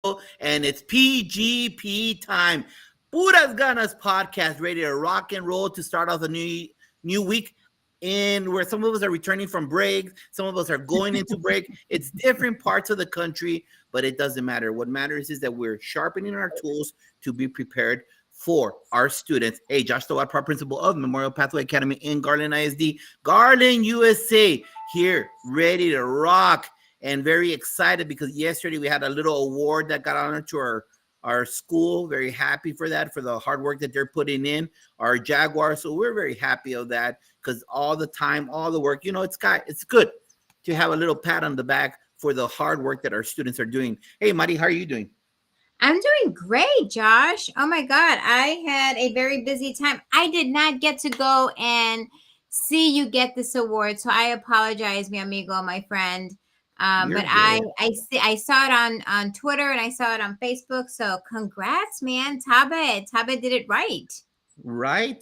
and it's PGP time. Puras Ganas podcast, ready to rock and roll to start off a new week. In where some of us are returning from break, some of us are going into break. It's different parts of the country, but it doesn't matter. What matters is that we're sharpening our tools to be prepared for our students. Hey, Josh Tawad, Part Principal of Memorial Pathway Academy in Garland ISD, Garland, USA, here, ready to rock and very excited because yesterday we had a little award that got honored to our school. Very happy for that, for the hard work that they're putting in, our Jaguars. So we're very happy of that because all the time, all the work, it's good to have a little pat on the back for the hard work that our students are doing. Hey, Mari, how are you doing? I'm doing great, Josh. Oh my God. I had a very busy time. I did not get to go and see you get this award. So I apologize, mi amigo, my friend. But I saw it on Twitter and I saw it on Facebook. So congrats, man. Tabe did it right. Right.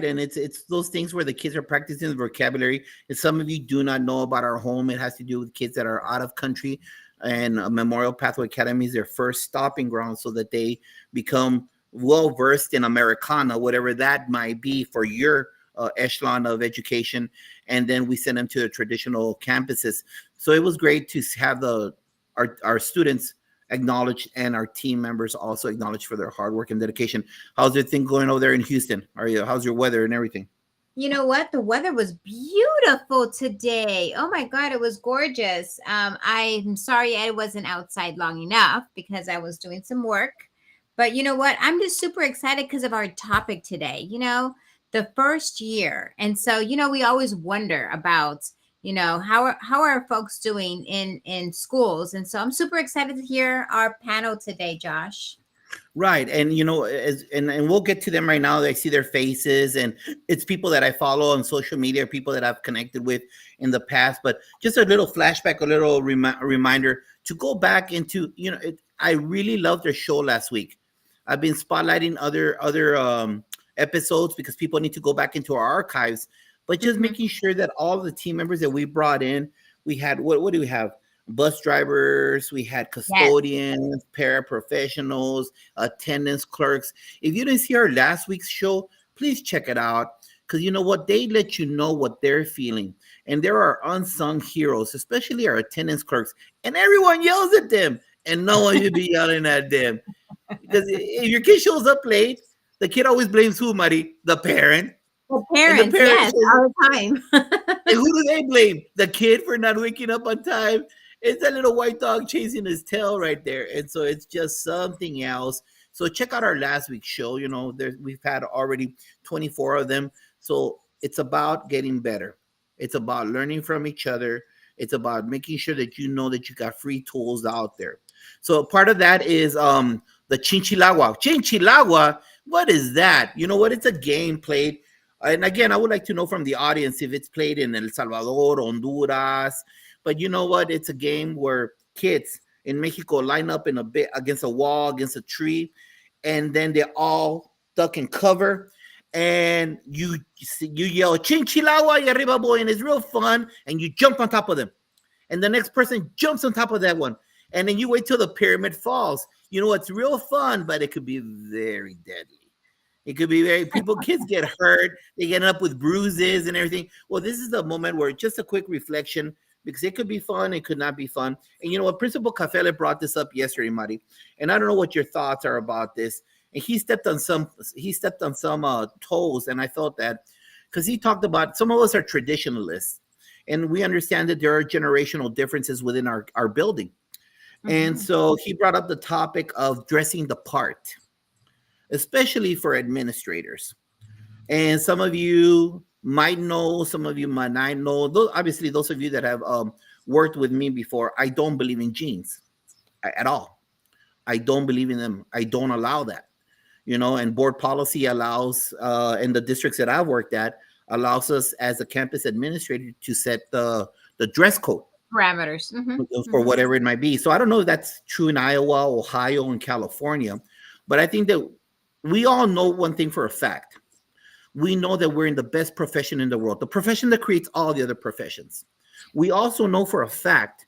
And it's those things where the kids are practicing the vocabulary. And some of you do not know about our home. It has to do with kids that are out of country, and Memorial Pathway Academy is their first stopping ground so that they become well versed in Americana, whatever that might be for your echelon of education. And then we send them to the traditional campuses. So it was great to have our students acknowledged and our team members also acknowledged for their hard work and dedication. How's your thing going over there in Houston? How's your weather and everything? You know what? The weather was beautiful today. Oh my God, it was gorgeous. I'm sorry I wasn't outside long enough because I was doing some work. But you know what? I'm just super excited because of our topic today, the first year. And so, we always wonder about, how are folks doing in schools? And so I'm super excited to hear our panel today, Josh. Right. And, and we'll get to them right now. I see their faces, and it's people that I follow on social media, people that I've connected with in the past. But just a little flashback, a little reminder to go back into, I really loved their show last week. I've been spotlighting other episodes because people need to go back into our archives, but just making sure that all the team members that we brought in, we had, what do we have? Bus drivers, we had custodians, paraprofessionals, attendance clerks. If you didn't see our last week's show, please check it out because you know what? They let you know what they're feeling. And there are unsung heroes, especially our attendance clerks, and everyone yells at them and no one should be yelling at them. Because if your kid shows up late, the kid always blames who, Mari? The parent. The parents, yes, all the time. And who do they blame? The kid for not waking up on time. It's that little white dog chasing his tail right there. And so it's just something else. So check out our last week's show. We've had already 24 of them. So it's about getting better. It's about learning from each other. It's about making sure that you know that you got free tools out there. So part of that is the Chinchilagua. Chinchilagua, what is that? You know what? It's a game played. And again, I would like to know from the audience if it's played in El Salvador, Honduras. But you know what? It's a game where kids in Mexico line up in a bit against a wall, against a tree, and then they all duck and cover. And you yell "Chinchilagua y arriba boy," and it's real fun. And you jump on top of them, and the next person jumps on top of that one, and then you wait till the pyramid falls. It's real fun, but it could be very deadly. It could be kids get hurt. They get up with bruises and everything. Well, this is the moment where just a quick reflection, because it could be fun, it could not be fun. And you know what? Principal Cafele brought this up yesterday, Mari. And I don't know what your thoughts are about this. And he stepped on some toes. And I thought that because he talked about some of us are traditionalists. And we understand that there are generational differences within our building. And so he brought up the topic of dressing the part, especially for administrators. And some of you might know, some of you might not know. Obviously, those of you that have worked with me before, I don't believe in jeans at all. I don't believe in them. I don't allow that. And board policy allows, in the districts that I've worked at, allows us as a campus administrator to set the dress code. Parameters. For whatever it might be. So I don't know if that's true in Iowa, Ohio, and California, but I think that we all know one thing for a fact. We know that we're in the best profession in the world, the profession that creates all the other professions. We also know for a fact,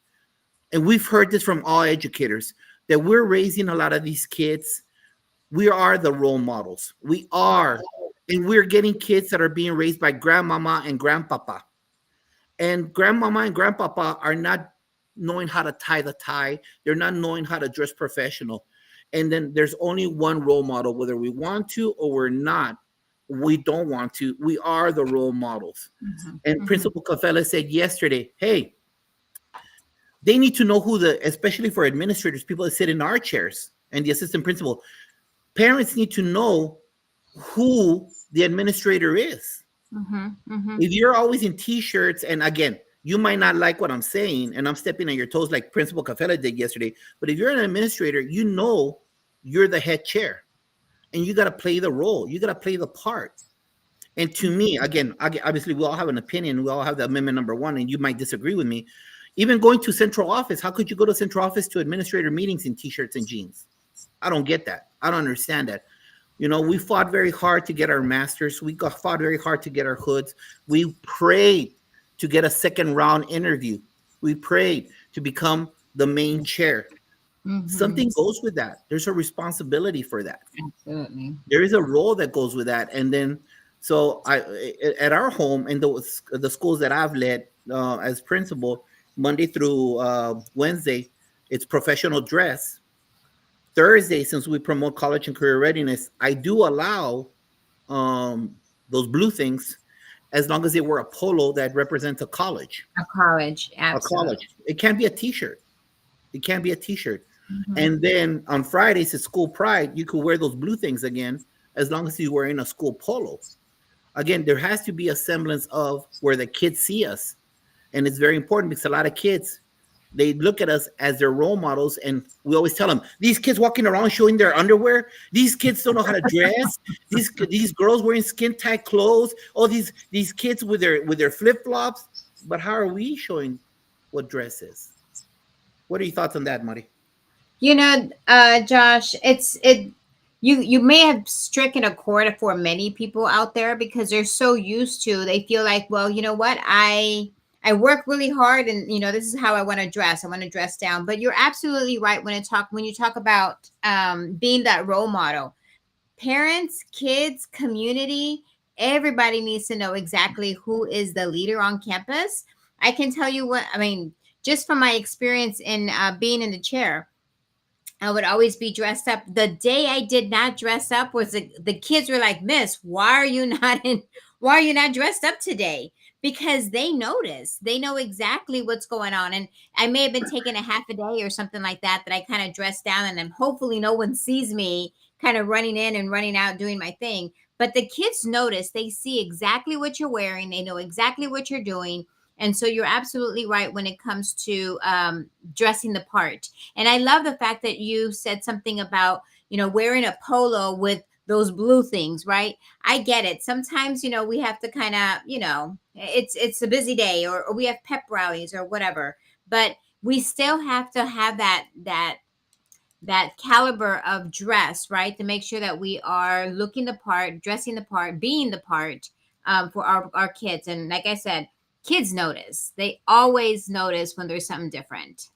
and we've heard this from all educators, that we're raising a lot of these kids. We are the role models. We are. And we're getting kids that are being raised by grandmama and grandpapa. And grandmama and grandpapa are not knowing how to tie the tie. They're not knowing how to dress professional. And then there's only one role model, whether we want to or we're not. We don't want to. We are the role models. Mhm, And mhm, Principal Cafella said yesterday, hey, they need to know who especially for administrators, people that sit in our chairs and the assistant principal, parents need to know who the administrator is. mhm, mhm. If you're always in t-shirts, and again, you might not like what I'm saying, and I'm stepping on your toes like Principal Cafella did yesterday, but if you're an administrator, you know you're the head chair and you got to play the role. You got to play the part. And to me, again, obviously we all have an opinion. We all have the amendment number one, and you might disagree with me. Even going to central office, how could you go to central office to administrator meetings in t-shirts and jeans? I don't get that. I don't understand that. You know, we fought very hard to get our masters. Fought very hard to get our hoods. We prayed to get a second round interview. We prayed to become the main chair. Mhm. Something goes with that. There's a responsibility for that. Absolutely. There is a role that goes with that. And then, so at our home and the schools that I've led as principal, Monday through Wednesday, it's professional dress. Thursday, since we promote college and career readiness, I do allow um, those blue things as long as they wear a polo that represents a college. A college, A absolutely. college. It can't be a t-shirt. It can't be a t-shirt. Mhm. And then on Fridays at School Pride, you could wear those blue things again as long as you're wearing a school polo. Again, there has to be a semblance of where the kids see us. And it's very important because a lot of kids, they look at us as their role models, and we always tell them these kids walking around showing their underwear, these kids don't know how to dress, these girls wearing skin tight clothes, all these kids with their flip-flops. But how are we showing what dress is? What are your thoughts on that, Marty? Josh, it. You may have stricken a chord for many people out there because they're so used to. They feel like, well, you know what, I work really hard, and this is how I want to dress. I want to dress down. But you're absolutely right when you talk about being that role model. Parents, kids, community, everybody needs to know exactly who is the leader on campus. I can tell you what I mean, just from my experience in being in the chair. I would always be dressed up. The day I did not dress up was the kids were like, "Miss, why are you not in? Why are you not dressed up today?" Because they notice, they know exactly what's going on. And I may have been taking a half a day or something like that I kind of dressed down, and then hopefully no one sees me kind of running in and running out doing my thing. But the kids notice, they see exactly what you're wearing, they know exactly what you're doing. And so you're absolutely right when it comes to dressing the part. And I love the fact that you said something about, wearing a polo with those blue things, right? I get it. Sometimes, we have to kind of, it's a busy day, or we have pep rallies or whatever, but we still have to have that caliber of dress, right? To make sure that we are looking the part, dressing the part, being the part for our kids. And like I said, kids notice. They always notice when there's something different.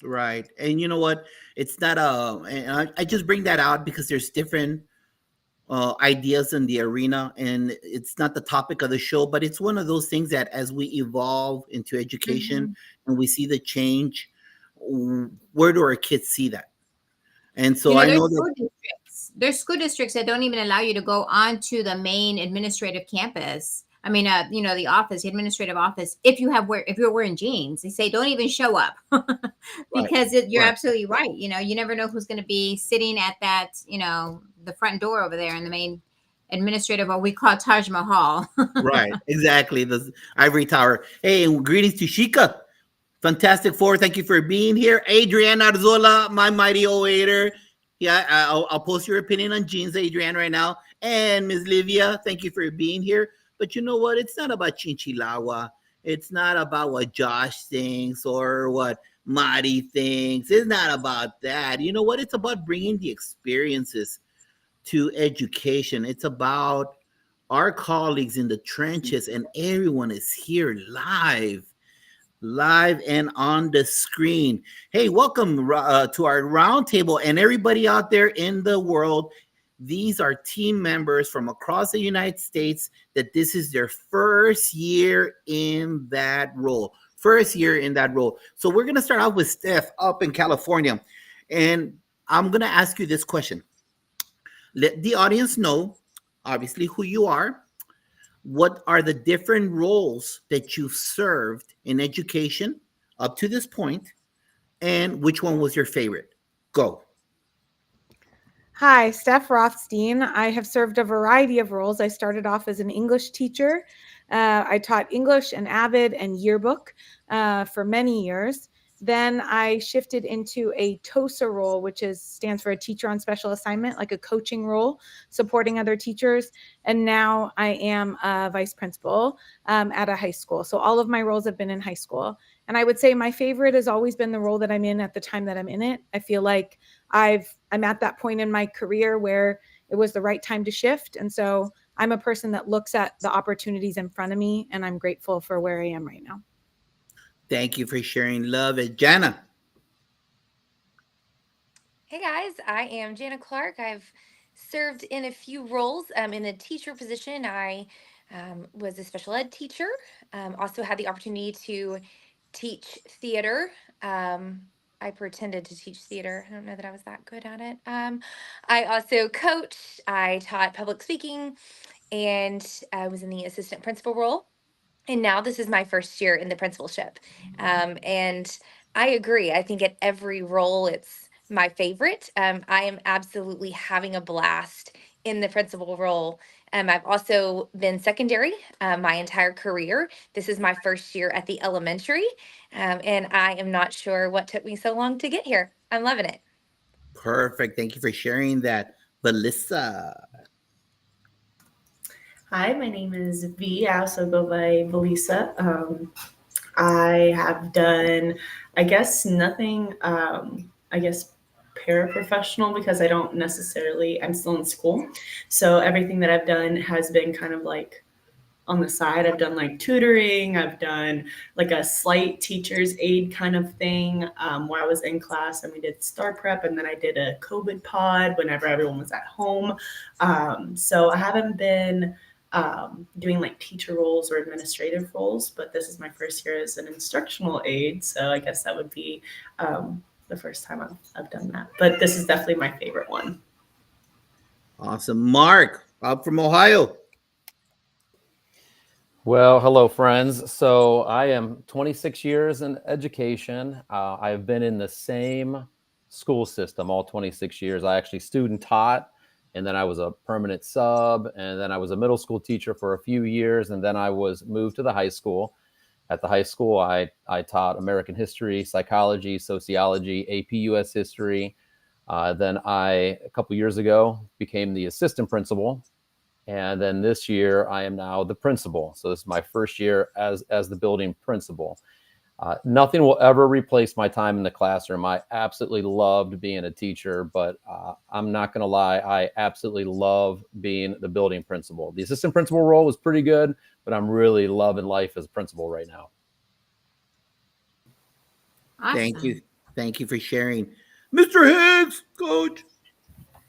Right. And you know what? It's not and I just bring that out because there's different ideas in the arena, and it's not the topic of the show, but it's one of those things that as we evolve into education Mhm. and we see the change, where do our kids see that? And so I There's know that. school districts. There's school districts that don't even allow you to go onto the main administrative campus. I mean, the office, the administrative office. If you're wearing jeans, they say don't even show up Right. because you're Right. absolutely right. You never know who's going to be sitting at that, the front door over there in the main administrative, what we call Taj Mahal. Right. Exactly. The ivory tower. Hey, and greetings to Shika. Fantastic Four, thank you for being here. Adrienne Arzola, my mighty oater. Yeah, I'll post your opinion on jeans, Adrienne, right now. And Ms. Livia, thank you for being here. But you know what? It's not about Chinchilawa. It's not about what Josh thinks or what Mari thinks. It's not about that. You know what? It's about bringing the experiences to education. It's about our colleagues in the trenches, and everyone is here live live and on the screen. Hey, welcome to our roundtable and everybody out there in the world. These are team members from across the United States that this is their first year in that role. First year in that role. So we're going to start out with Steph up in California. And I'm going to ask you this question. Let the audience know, obviously, who you are. What are the different roles that you've served in education up to this point, and which one was your favorite? Go. Hi, Steph Rothstein. I have served a variety of roles. I started off as an English teacher. I taught English and Avid and yearbook for many years. Then I shifted into a TOSA role, which stands for a teacher on special assignment, like a coaching role, supporting other teachers. And now I am a vice principal at a high school. So all of my roles have been in high school. And I would say my favorite has always been the role that I'm in at the time that I'm in it. I feel like I'm at that point in my career where it was the right time to shift. And so I'm a person that looks at the opportunities in front of me, and I'm grateful for where I am right now. Thank you for sharing love. Jana. Hey guys, I am Jana Clark. I've served in a few roles. In a teacher position, I was a special ed teacher. Also had the opportunity to teach theater. I pretended to teach theater. I don't know that I was that good at it. I also coached. I taught public speaking, and I was in the assistant principal role. And now this is my first year in the principalship. And I agree. I think at every role, it's my favorite. I am absolutely having a blast in the principal role. I've also been secondary my entire career. This is my first year at the elementary. And I am not sure what took me so long to get here. I'm loving it. Perfect. Thank you for sharing that. Melissa. Hi, my name is V. I also go by Belisa. I have done, I guess, nothing, paraprofessional because I don't necessarily, I'm still in school. So everything that I've done has been kind of like on the side. I've done like tutoring, I've done like a slight teacher's aid kind of thing where I was in class and we did Star Prep, and then I did a COVID pod whenever everyone was at home. So I haven't been doing like teacher roles or administrative roles, but this is my first year as an instructional aide. So I guess that would be the first time I've done that. But this is definitely my favorite one. Awesome. Mark, up from Ohio. Well, hello, friends. So I am 26 years in education. I've been in the same school system all 26 years. I actually student taught, and then I was a permanent sub, and then I was a middle school teacher for a few years, and then I was moved to the high school. At the high school, I taught American history, psychology, sociology, AP US history. Then a couple years ago, became the assistant principal. And then this year, I am now the principal. So this is my first year as the building principal. Nothing will ever replace my time in the classroom. I absolutely loved being a teacher, but I'm not going to lie. I absolutely love being the building principal. The assistant principal role was pretty good, but I'm really loving life as a principal right now. Awesome. Thank you. Thank you for sharing. Mr. Higgs, coach.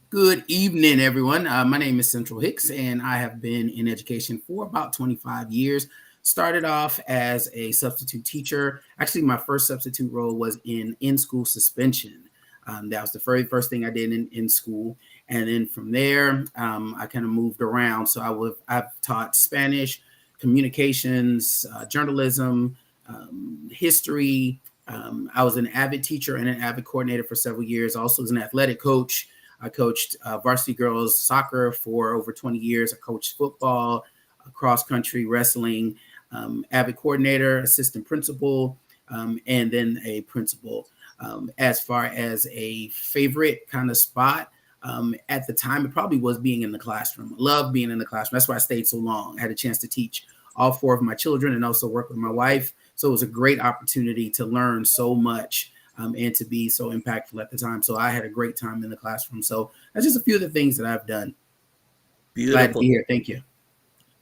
Good evening, everyone. My name is Central Hicks, and I have been in education for about 25 years. Started off as a substitute teacher. Actually, my first substitute role was in school suspension. That was the very first thing I did in school. And then from there, I kind of moved around. So I've taught Spanish, communications, journalism, history. I was an AVID teacher and an AVID coordinator for several years. Also was an athletic coach. I coached varsity girls soccer for over 20 years. I coached football, cross country, wrestling, AVID coordinator, assistant principal, and then a principal. As far as a favorite kind of spot, at the time, it probably was being in the classroom. I loved being in the classroom. That's why I stayed so long. I had a chance to teach all 4 of my children and also work with my wife. So it was a great opportunity to learn so much. And to be so impactful at the time. So I had a great time in the classroom. So that's just a few of the things that I've done. Beautiful. Glad to be here. Thank you.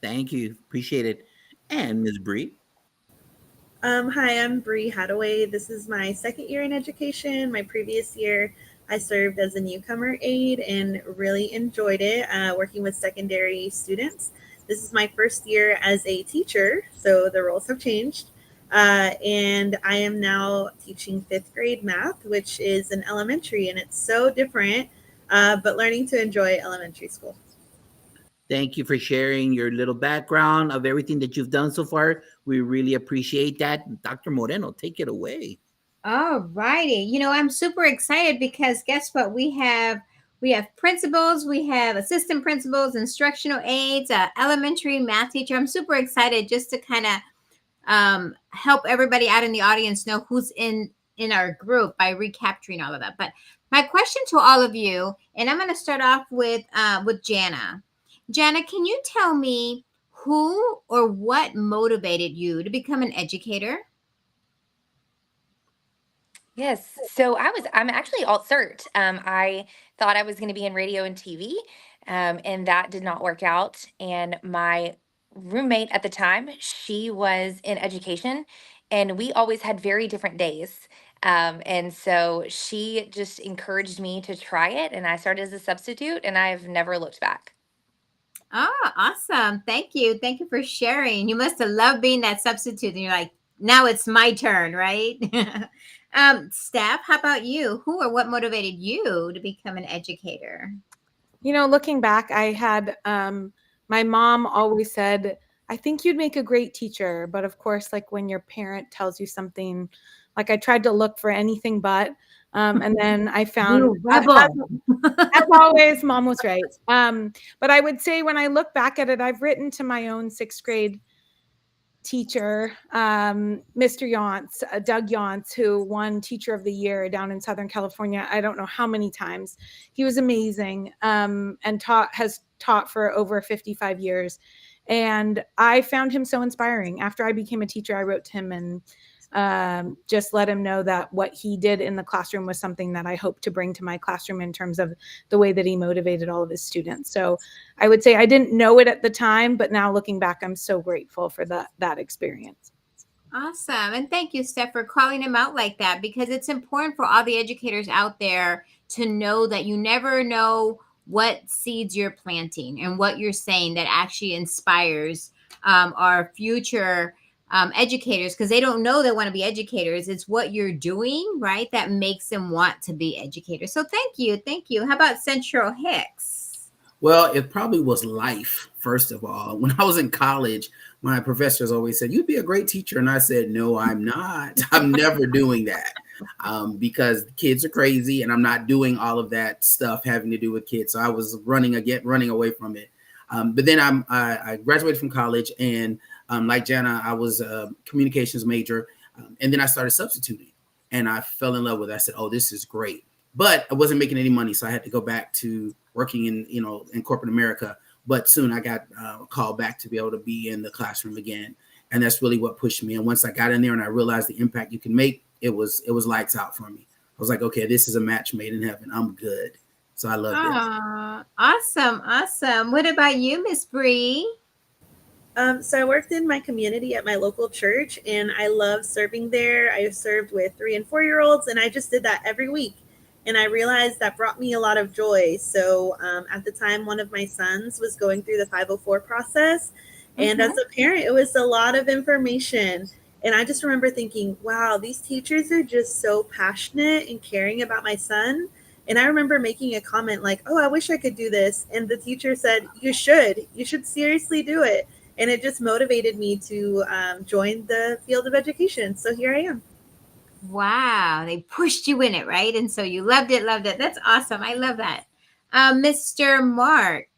Thank you. Appreciate it. And Ms. Bree. Hi, I'm Bree Hadaway. This is my second year in education. My previous year, I served as a newcomer aide and really enjoyed it, working with secondary students. This is my first year as a teacher, so the roles have changed. And I am now teaching fifth grade math, which is an elementary, and it's so different, but learning to enjoy elementary school. Thank you for sharing your little background of everything that you've done so far. We really appreciate that. Dr. Moreno, take it away. All righty. I'm super excited because guess what? We have principals, we have assistant principals, instructional aides, elementary math teacher. I'm super excited just to kind of help everybody out in the audience know who's in our group by recapturing all of that. But my question to all of you, and I'm going to start off with Jana. Jana, can you tell me who or what motivated you to become an educator? Yes. So I'm actually alt cert. I thought I was going to be in radio and TV, and that did not work out. And my roommate at the time, she was in education, and we always had very different days. And so she just encouraged me to try it, and I started as a substitute, and I've never looked back. Oh, awesome. Thank you. Thank you for sharing. You must have loved being that substitute. And you're like, now it's my turn, right? Steph, how about you? Who or what motivated you to become an educator? Looking back, I had my mom always said, I think you'd make a great teacher. But of course, like when your parent tells you something, like I tried to look for anything but. And then I found, You rebel. as always, mom was right. But I would say when I look back at it, I've written to my own sixth grade teacher, Mr. Yonts, Doug Yonts, who won Teacher of the Year down in Southern California. I don't know how many times. He was amazing, and has taught for over 55 years. And I found him so inspiring. After I became a teacher, I wrote to him and just let him know that what he did in the classroom was something that I hope to bring to my classroom in terms of the way that he motivated all of his students. So I would say I didn't know it at the time, but now looking back, I'm so grateful for that experience. Awesome. And thank you, Steph, for calling him out like that, because it's important for all the educators out there to know that you never know what seeds you're planting and what you're saying that actually inspires our future educators, because they don't know they want to be educators. It's what you're doing, right, that makes them want to be educators. So thank you. How about Central Hicks? Well, it probably was life, first of all. When I was in college, my professors always said, you'd be a great teacher. And I said, no, I'm not. I'm never doing that, because kids are crazy and I'm not doing all of that stuff having to do with kids. So I was running away from it. But then I graduated from college, and like Jana, I was a communications major. And then I started substituting, and I fell in love with it. I said, oh, this is great. But I wasn't making any money, so I had to go back to working in corporate America. But soon I got called back to be able to be in the classroom again. And that's really what pushed me. And once I got in there and I realized the impact you can make, it was lights out for me. I was like, okay, this is a match made in heaven. I'm good. So I love it. Awesome. What about you, Miss Bree? So I worked in my community at my local church, and I love serving there. I served with 3 and 4 year olds, and I just did that every week. And I realized that brought me a lot of joy. So at the time, one of my sons was going through the 504 process. And as a parent, it was a lot of information. And I just remember thinking, wow, these teachers are just so passionate and caring about my son. And I remember making a comment like, oh, I wish I could do this. And the teacher said, you should seriously do it. And it just motivated me to join the field of education. So here I am. Wow, they pushed you in it, right? And so you loved it. That's awesome. I love that. Mr. Mark.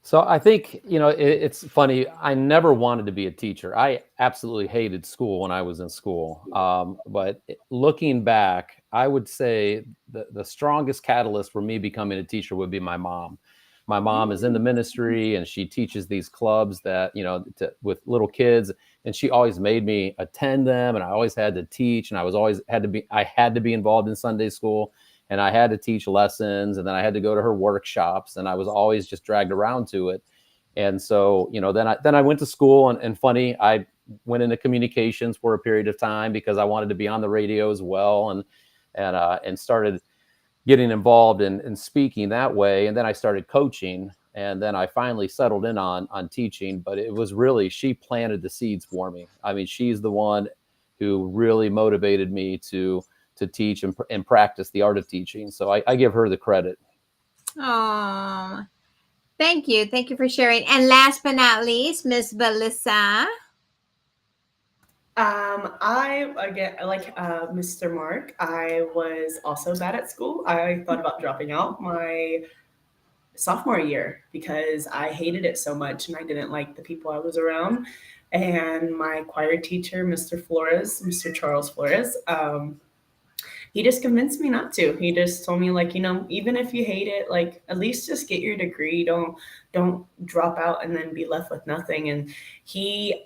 So I think, it's funny. I never wanted to be a teacher. I absolutely hated school when I was in school. But looking back, I would say the strongest catalyst for me becoming a teacher would be my mom. My mom is in the ministry, and she teaches these clubs that, with little kids, and she always made me attend them, and I always had to teach, and I had to be involved in Sunday school, and I had to teach lessons, and then I had to go to her workshops, and I was always just dragged around to it. And so, then I went to school, and funny, I went into communications for a period of time because I wanted to be on the radio as well, and started getting involved in speaking that way. And then I started coaching, and then I finally settled in on teaching. But it was really, she planted the seeds for me. I mean, she's the one who really motivated me to teach and practice the art of teaching. So I give her the credit. Oh, thank you. Thank you for sharing. And last but not least, Miss Belissa. I, again, like Mr. Mark, I was also bad at school. I thought about dropping out my sophomore year because I hated it so much and I didn't like the people I was around. And my choir teacher, Mr. Charles Flores, he just convinced me not to. He just told me, like, even if you hate it, like, at least just get your degree. Don't drop out and then be left with nothing. And he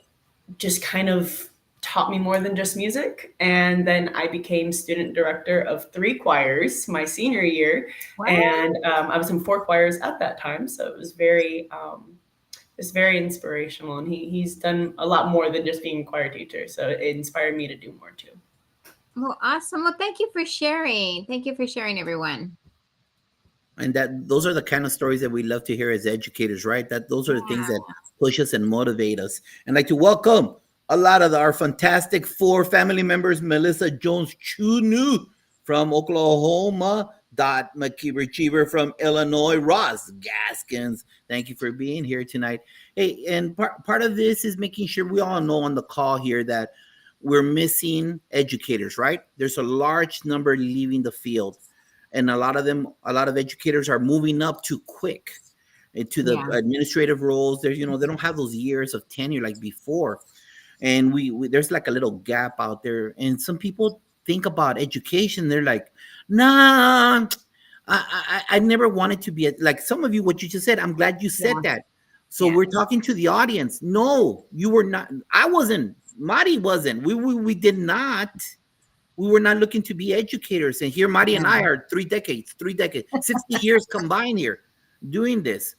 just kind of taught me more than just music. And then I became student director of 3 choirs my senior year. Wow. And I was in 4 choirs at that time. So it was very inspirational. And he's done a lot more than just being a choir teacher. So it inspired me to do more too. Well, awesome. Well, thank you for sharing. Thank you for sharing, everyone. And those are the kind of stories that we love to hear as educators, right? Those are the things that push us and motivate us. And I'd like to welcome a lot of our fantastic 4 family members: Melissa Jones Chunu from Oklahoma, Dot McKeever from Illinois, Ross Gaskins. Thank you for being here tonight. Hey, and part of this is making sure we all know on the call here that we're missing educators, right? There's a large number leaving the field, and a lot of educators are moving up too quick into the administrative roles. There's, they don't have those years of tenure like before. And we there's like a little gap out there. And some people think about education. They're like, nah, I never wanted to be like some of you, what you just said. I'm glad you said that. So we're talking to the audience. No, you were not. I wasn't. Mari wasn't. We did not. We were not looking to be educators. And here Mari and I are 3 decades, 60 years combined here doing this.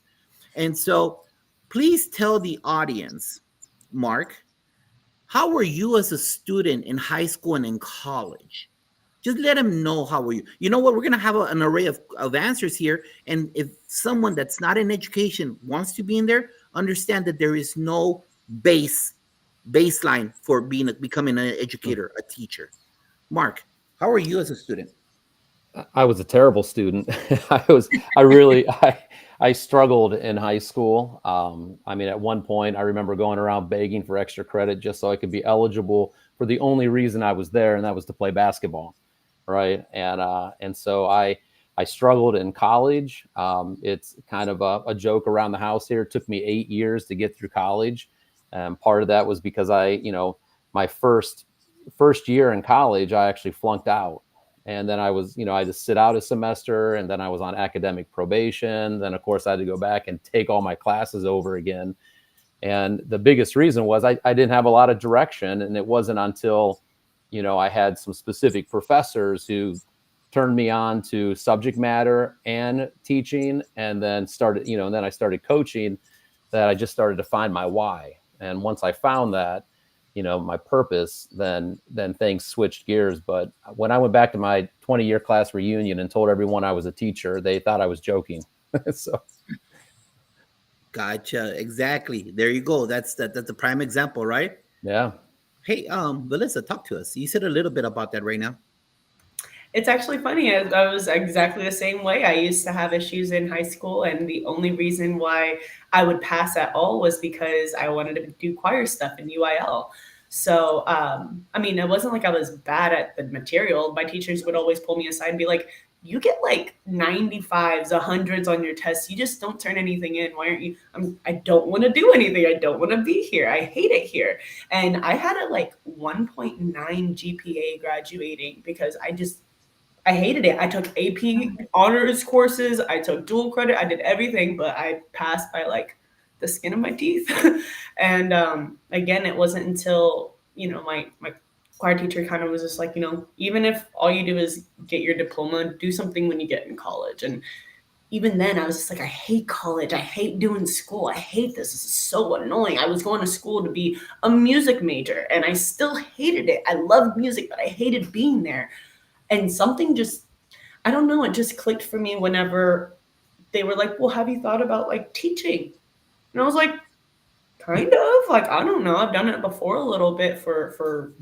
And so please tell the audience, Mark, how were you as a student in high school and in college? Just let them know how were you. You know what? We're going to have an array of answers here. And if someone that's not in education wants to be in there, understand that there is no baseline for becoming an educator, a teacher. Mark, how are you as a student? I was a terrible student. I struggled in high school. I mean, at one point, I remember going around begging for extra credit just so I could be eligible for the only reason I was there, and that was to play basketball, right? And so I struggled in college. It's kind of a joke around the house here. It took me 8 years to get through college. Part of that was because my first year in college, I actually flunked out. And then I had to sit out a semester, and then I was on academic probation. Then, of course, I had to go back and take all my classes over again. And the biggest reason was I didn't have a lot of direction. And it wasn't until, I had some specific professors who turned me on to subject matter and teaching, and then I started coaching, that I just started to find my why. And once I found that, my purpose, then things switched gears. But when I went back to my 20-year class reunion and told everyone I was a teacher, they thought I was joking. So, gotcha. Exactly. There you go. That's a prime example, right? Yeah. Hey, Melissa, talk to us. You said a little bit about that right now. It's actually funny. I was exactly the same way. I used to have issues in high school, and the only reason why I would pass at all was because I wanted to do choir stuff in UIL. So, it wasn't like I was bad at the material. My teachers would always pull me aside and be like, you get like 95s, 100s on your tests. You just don't turn anything in. Why aren't you? I don't want to do anything. I don't want to be here. I hate it here. And I had a 1.9 GPA graduating because I hated it. I took AP honors courses. I took dual credit. I did everything, but I passed by the skin of my teeth. And again, it wasn't until, my choir teacher kind of was just like, even if all you do is get your diploma, do something when you get in college. And even then I was just like, I hate college. I hate doing school. I hate this. This is so annoying. I was going to school to be a music major and I still hated it. I loved music, but I hated being there. And something just, I don't know, it just clicked for me whenever they were like, well, have you thought about like teaching? And I was like, kind of, like, I don't know. I've done it before a little bit for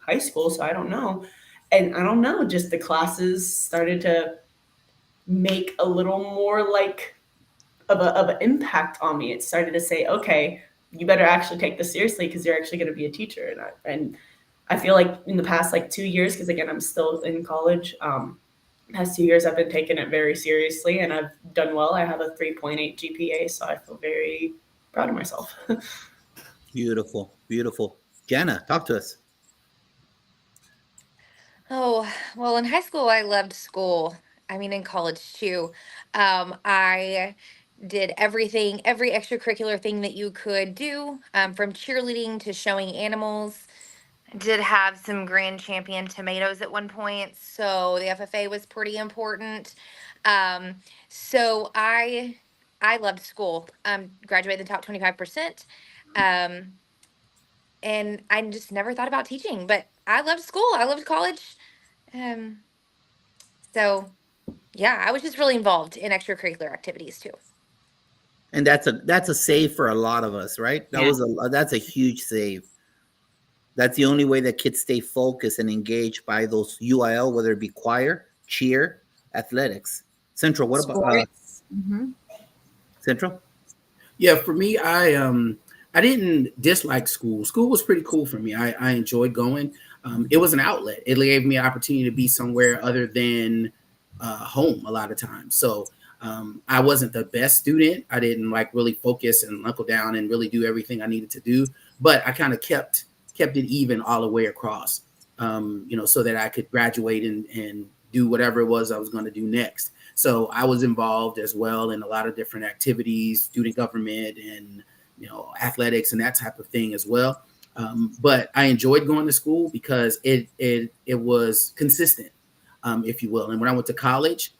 high school. So I don't know. And I don't know, just the classes started to make a little more like of an impact on me. It started to say, okay, you better actually take this seriously because you're actually going to be a teacher. And I feel like in the past like 2 years, because again, I'm still in college, past 2 years, I've been taking it very seriously and I've done well. I have a 3.8 GPA, so I feel very proud of myself. Beautiful, beautiful. Jana, talk to us. Oh, well, in high school, I loved school. I mean, in college too. I did everything, every extracurricular thing that you could do, from cheerleading to showing animals. I did have some Grand Champion tomatoes at one point, so the FFA was pretty important. Um, so I loved school. Graduated in the top 25%. Um, and I just never thought about teaching, but I loved school. I loved college. Um, so yeah, I was just really involved in extracurricular activities too. And that's a save for a lot of us, right? That's a huge save. That's the only way that kids stay focused and engaged by those UIL, whether it be choir, cheer, athletics. Central, what about Central? Yeah, for me, I didn't dislike school. School was pretty cool for me. I enjoyed going. It was an outlet. It gave me an opportunity to be somewhere other than home a lot of times. So I wasn't the best student. I didn't like really focus and knuckle down and really do everything I needed to do. But I kind of kept it even all the way across, so that I could graduate and do whatever it was I was going to do next. So I was involved as well in a lot of different activities, student government and athletics and that type of thing as well. But I enjoyed going to school because it was consistent, if you will. And when I went to college,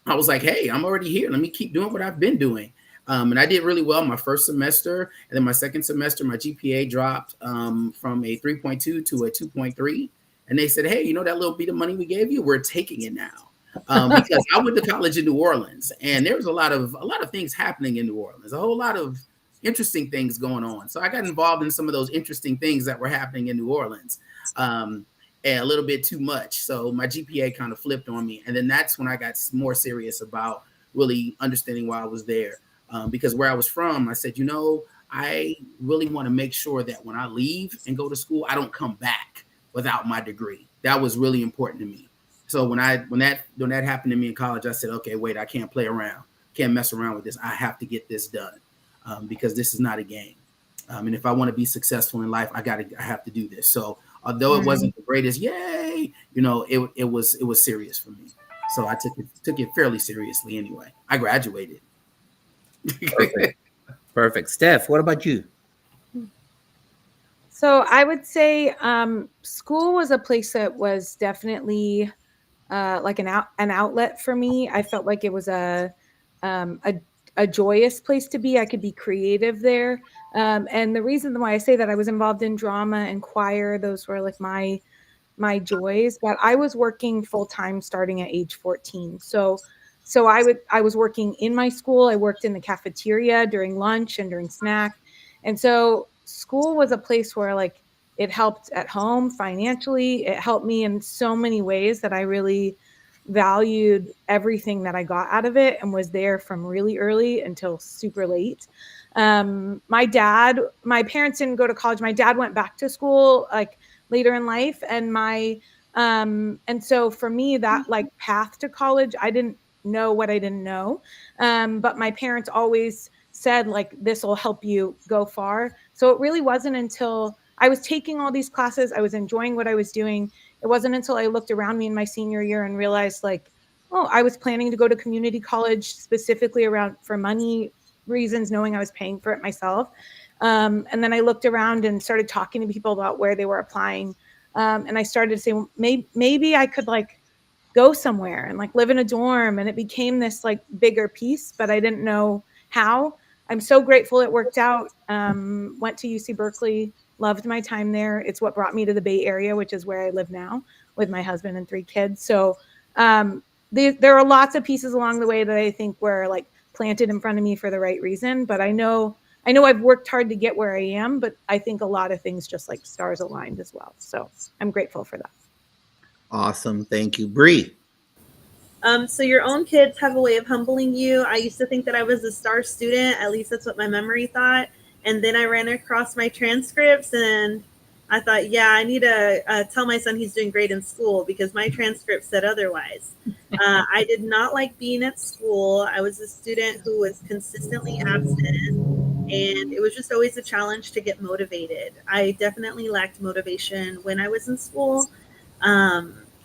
I was like, hey, I'm already here. Let me keep doing what I've been doing. And I did really well my first semester. And then my second semester, my GPA dropped from a 3.2 to a 2.3. And they said, hey, that little bit of money we gave you, we're taking it now. Because I went to college in New Orleans and there was a lot of things happening in New Orleans, a whole lot of interesting things going on. So I got involved in some of those interesting things that were happening in New Orleans, and a little bit too much. So my GPA kind of flipped on me. And then that's when I got more serious about really understanding why I was there. Because where I was from, I said, I really want to make sure that when I leave and go to school, I don't come back without my degree. That was really important to me. So when that happened to me in college, I said, okay, wait, I can't play around. Can't mess around with this. I have to get this done, because this is not a game. And if I want to be successful in life, I have to do this. So although it wasn't the greatest, yay, it was serious for me. So I took it fairly seriously anyway. I graduated. Perfect. Steph, what about you? So I would say school was a place that was definitely like an outlet for me. I felt like it was a joyous place to be. I could be creative there. And the reason why I say that, I was involved in drama and choir. Those were like my joys. But I was working full time starting at age 14. So I was working in my school. I worked in the cafeteria during lunch and during snack. And so school was a place where like it helped at home financially. It helped me in so many ways that I really valued everything that I got out of it and was there from really early until super late. My parents didn't go to college. My dad went back to school like later in life. And so for me, that like path to college, I didn't know what I didn't know. But my parents always said like, this will help you go far. So it really wasn't until I was taking all these classes, I was enjoying what I was doing. It wasn't until I looked around me in my senior year and realized like, oh, I was planning to go to community college specifically for money reasons, knowing I was paying for it myself. And then I looked around and started talking to people about where they were applying. And I started to say, well, maybe I could like go somewhere and like live in a dorm. And it became this like bigger piece, but I didn't know how. I'm so grateful it worked out. Went to UC Berkeley, loved my time there. It's what brought me to the Bay Area, which is where I live now with my husband and 3 kids. So there are lots of pieces along the way that I think were like planted in front of me for the right reason. But I know I've worked hard to get where I am, but I think a lot of things just like stars aligned as well. So I'm grateful for that. Awesome. Thank you. Bree. So your own kids have a way of humbling you. I used to think that I was a star student. At least that's what my memory thought. And then I ran across my transcripts and I thought, yeah, I need to tell my son he's doing great in school because my transcript said otherwise. I did not like being at school. I was a student who was consistently absent, and it was just always a challenge to get motivated. I definitely lacked motivation when I was in school.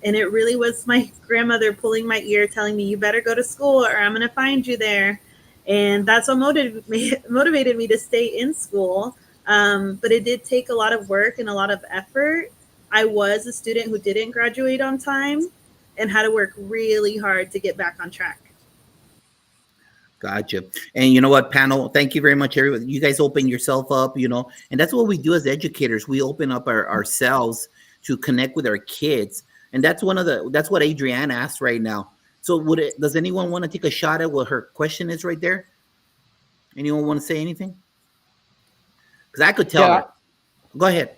And it really was my grandmother pulling my ear, telling me, you better go to school or I'm going to find you there. And that's what motivated me to stay in school. But it did take a lot of work and a lot of effort. I was a student who didn't graduate on time and had to work really hard to get back on track. Gotcha. And you know what, panel, thank you very much, everyone. You guys open yourself up, and that's what we do as educators. We open up ourselves to connect with our kids. And that's that's what Adrienne asked right now. So does anyone want to take a shot at what her question is right there? Anyone want to say anything? Because I could tell her. Go ahead.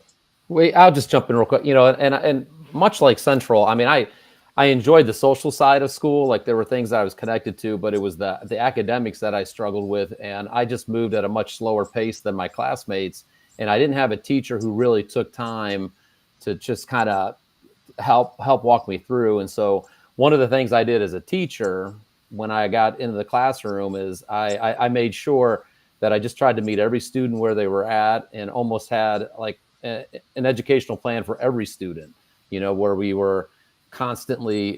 Wait, I'll just jump in real quick. And much like Central, I mean, I enjoyed the social side of school. Like there were things that I was connected to, but it was the academics that I struggled with. And I just moved at a much slower pace than my classmates. And I didn't have a teacher who really took time to just kind of help walk me through. And so one of the things I did as a teacher when I got into the classroom is I made sure that I just tried to meet every student where they were at and almost had like an educational plan for every student, where we were constantly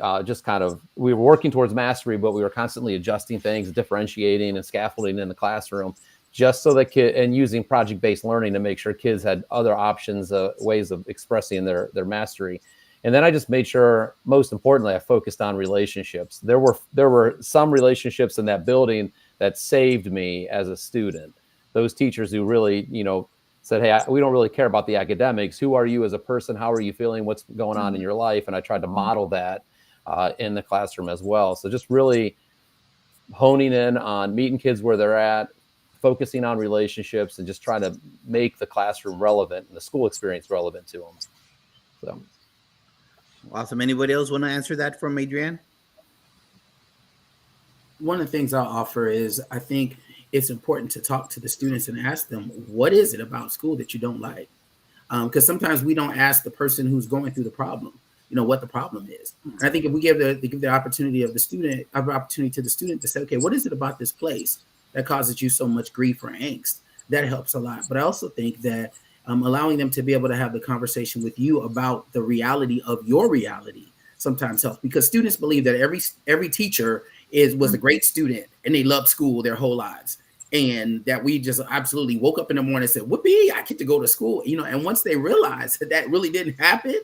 we were working towards mastery, but we were constantly adjusting things, differentiating and scaffolding in the classroom just so that and using project-based learning to make sure kids had other options, ways of expressing their mastery. And then I just made sure, most importantly, I focused on relationships. There were some relationships in that building that saved me as a student. Those teachers who really, said, hey, we don't really care about the academics. Who are you as a person? How are you feeling? What's going on in your life? And I tried to model that in the classroom as well. So just really honing in on meeting kids where they're at, focusing on relationships, and just trying to make the classroom relevant and the school experience relevant to them. So. Awesome. Anybody else want to answer that from Adrienne? One of the things I'll offer is I think it's important to talk to the students and ask them, what is it about school that you don't like? Because sometimes we don't ask the person who's going through the problem, what the problem is. And I think if we give the opportunity to the student to say, okay, what is it about this place that causes you so much grief or angst? That helps a lot. But I also think that allowing them to be able to have the conversation with you about the reality of your reality sometimes helps, because students believe that every teacher was a great student and they loved school their whole lives, and that we just absolutely woke up in the morning and said, whoopee, I get to go to school, and once they realize that really didn't happen,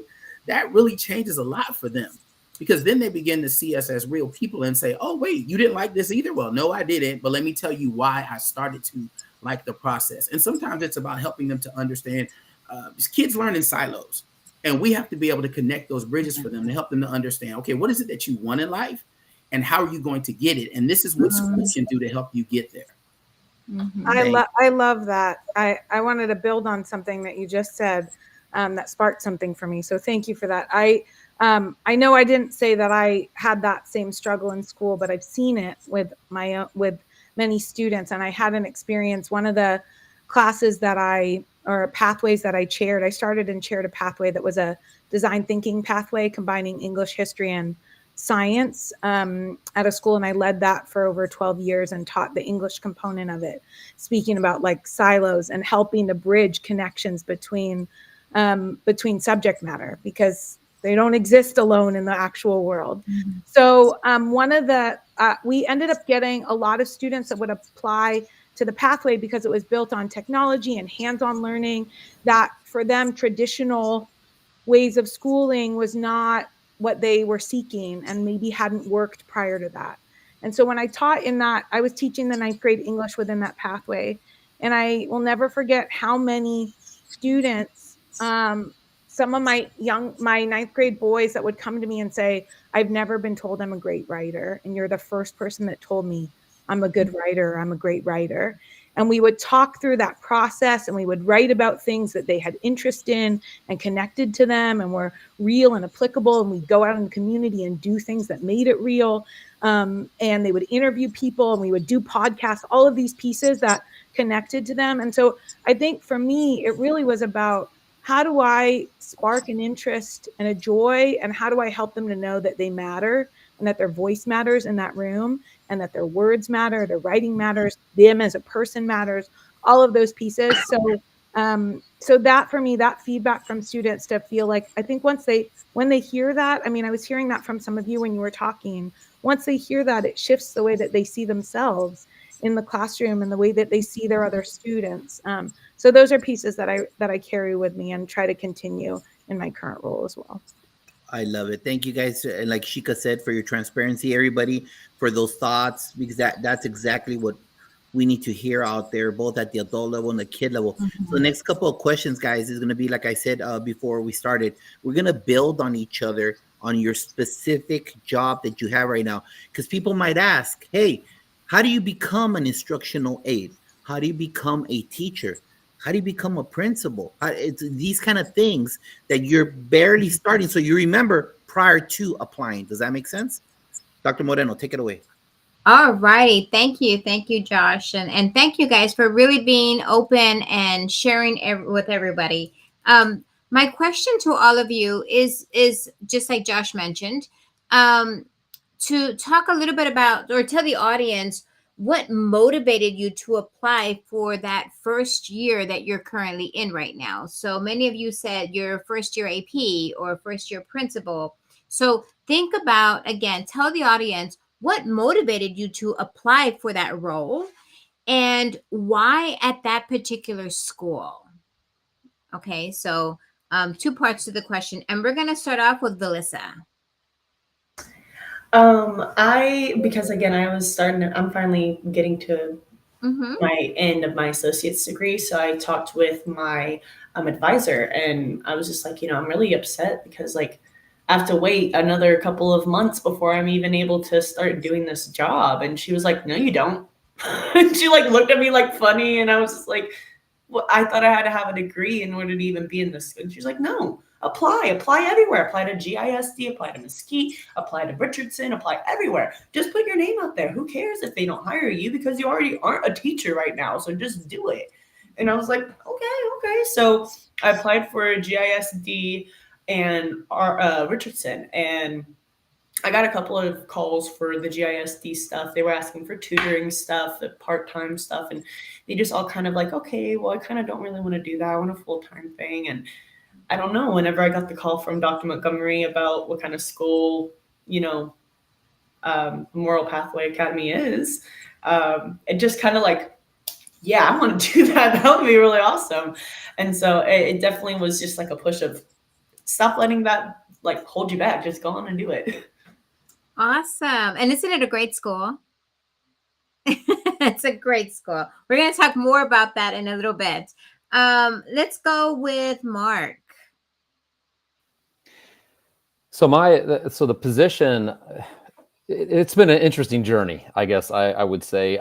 that really changes a lot for them, because then they begin to see us as real people and say, oh wait, you didn't like this either? Well, no, I didn't, but let me tell you why I started to like the process. And sometimes it's about helping them to understand kids learn in silos, and we have to be able to connect those bridges for them to help them to understand, okay, what is it that you want in life and how are you going to get it? And this is what school can do to help you get there. Mm-hmm. I love that. I wanted to build on something that you just said that sparked something for me. So thank you for that. I know I didn't say that I had that same struggle in school, but I've seen it with many students. And I had an experience, one of the classes or pathways that I chaired, I started and chaired a pathway that was a design thinking pathway combining English, history, and science at a school. And I led that for over 12 years and taught the English component of it, speaking about like silos and helping to bridge connections between subject matter, because they don't exist alone in the actual world. Mm-hmm. So we ended up getting a lot of students that would apply to the pathway because it was built on technology and hands-on learning, that for them traditional ways of schooling was not what they were seeking and maybe hadn't worked prior to that. And so when I taught in that, I was teaching the 9th grade English within that pathway. And I will never forget how many students, some of my 9th grade boys that would come to me and say, I've never been told I'm a great writer. And you're the first person that told me I'm a good writer. I'm a great writer. And we would talk through that process, and we would write about things that they had interest in and connected to them and were real and applicable. And we'd go out in the community and do things that made it real. And they would interview people, and we would do podcasts, all of these pieces that connected to them. And so I think for me, it really was about, how do I spark an interest and a joy, and how do I help them to know that they matter and that their voice matters in that room, and that their words matter, their writing matters, them as a person matters, all of those pieces. So that for me, that feedback from students to feel like, I think when they hear that, I mean, I was hearing that from some of you when you were talking, once they hear that, it shifts the way that they see themselves in the classroom and the way that they see their other students. So those are pieces that I carry with me and try to continue in my current role as well. I love it. Thank you guys, and like Shika said, for your transparency, everybody, for those thoughts, because that's exactly what we need to hear out there, both at the adult level and the kid level. Mm-hmm. So the next couple of questions, guys, is going to be, like I said before we started, we're going to build on each other on your specific job that you have right now, because people might ask, hey, how do you become an instructional aide? How do you become a teacher? How do you become a principal? It's these kind of things that you're barely starting, so you remember prior to applying. Does that make sense? Dr. Moreno, take it away. All righty. Thank you, Josh. And thank you guys for really being open and sharing with everybody. My question to all of you is just like Josh mentioned, to talk a little bit about, or tell the audience, what motivated you to apply for that first year that you're currently in right now. So many of you said your first year AP or first year principal. So think about, again, tell the audience what motivated you to apply for that role and why at that particular school. Okay, so 2 parts to the question, and we're going to start off with Velissa. Because again, I'm finally getting to my end of my associate's degree. So I talked with my advisor, and I was just like, I'm really upset because like I have to wait another couple of months before I'm even able to start doing this job. And she was like, no, you don't. And she like looked at me like funny. And I was just like, well, I thought I had to have a degree in order to even be in this. And she's like, no. Apply everywhere. Apply to GISD, apply to Mesquite, apply to Richardson, apply everywhere. Just put your name out there. Who cares if they don't hire you, because you already aren't a teacher right now. So just do it. And I was like, okay. So I applied for GISD and Richardson, and I got a couple of calls for the GISD stuff. They were asking for tutoring stuff, the part-time stuff, and they just all kind of like, okay, well, I kind of don't really want to do that. I want a full-time thing. And I don't know, whenever I got the call from Dr. Montgomery about what kind of school, Moral Pathway Academy is, it just kind of like, yeah, I want to do that. That would be really awesome. And so it definitely was just like a push of stop letting that like hold you back. Just go on and do it. Awesome. And isn't it a great school? It's a great school. We're going to talk more about that in a little bit. Let's go with Mark. So the position, it's been an interesting journey, I guess I would say.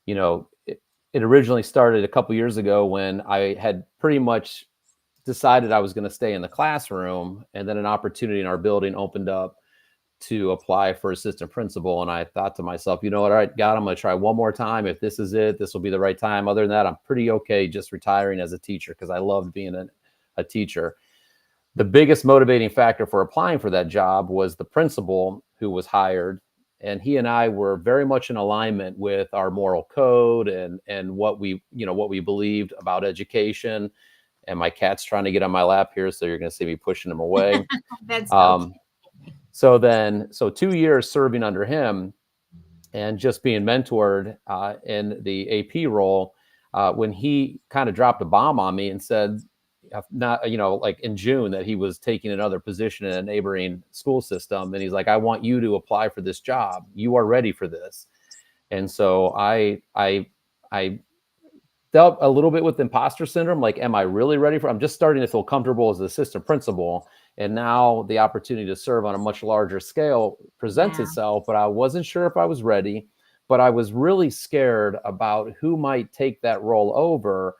It originally started a couple years ago when I had pretty much decided I was going to stay in the classroom, and then an opportunity in our building opened up to apply for assistant principal. And I thought to myself, you know what, all right, God, I'm going to try one more time. If this is it, this will be the right time. Other than that, I'm pretty okay just retiring as a teacher, because I loved being a teacher. The biggest motivating factor for applying for that job was the principal who was hired. And he and I were very much in alignment with our moral code and what we believed about education. And my cat's trying to get on my lap here, so you're going to see me pushing him away. That's So 2 years serving under him and just being mentored in the AP role, when he kind of dropped a bomb on me and said, not, like in June, that he was taking another position in a neighboring school system. And he's like, I want you to apply for this job. You are ready for this. And so I dealt a little bit with imposter syndrome. Like, am I really ready I'm just starting to feel comfortable as an assistant principal. And now the opportunity to serve on a much larger scale presents itself, but I wasn't sure if I was ready, but I was really scared about who might take that role over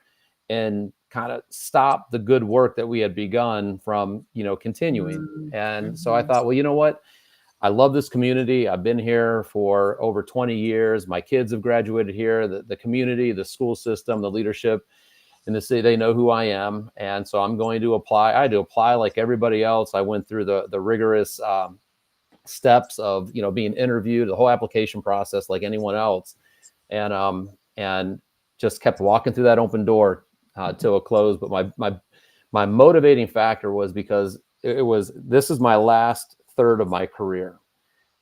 and kind of stop the good work that we had begun from, continuing. And so I thought, well, you know what? I love this community. I've been here for over 20 years. My kids have graduated here. The community, the school system, the leadership in the city, they know who I am. And so I'm going to apply. I had to apply like everybody else. I went through the rigorous steps of, being interviewed, the whole application process like anyone else. And just kept walking through that open door till it closed. But my motivating factor was because this is my last third of my career,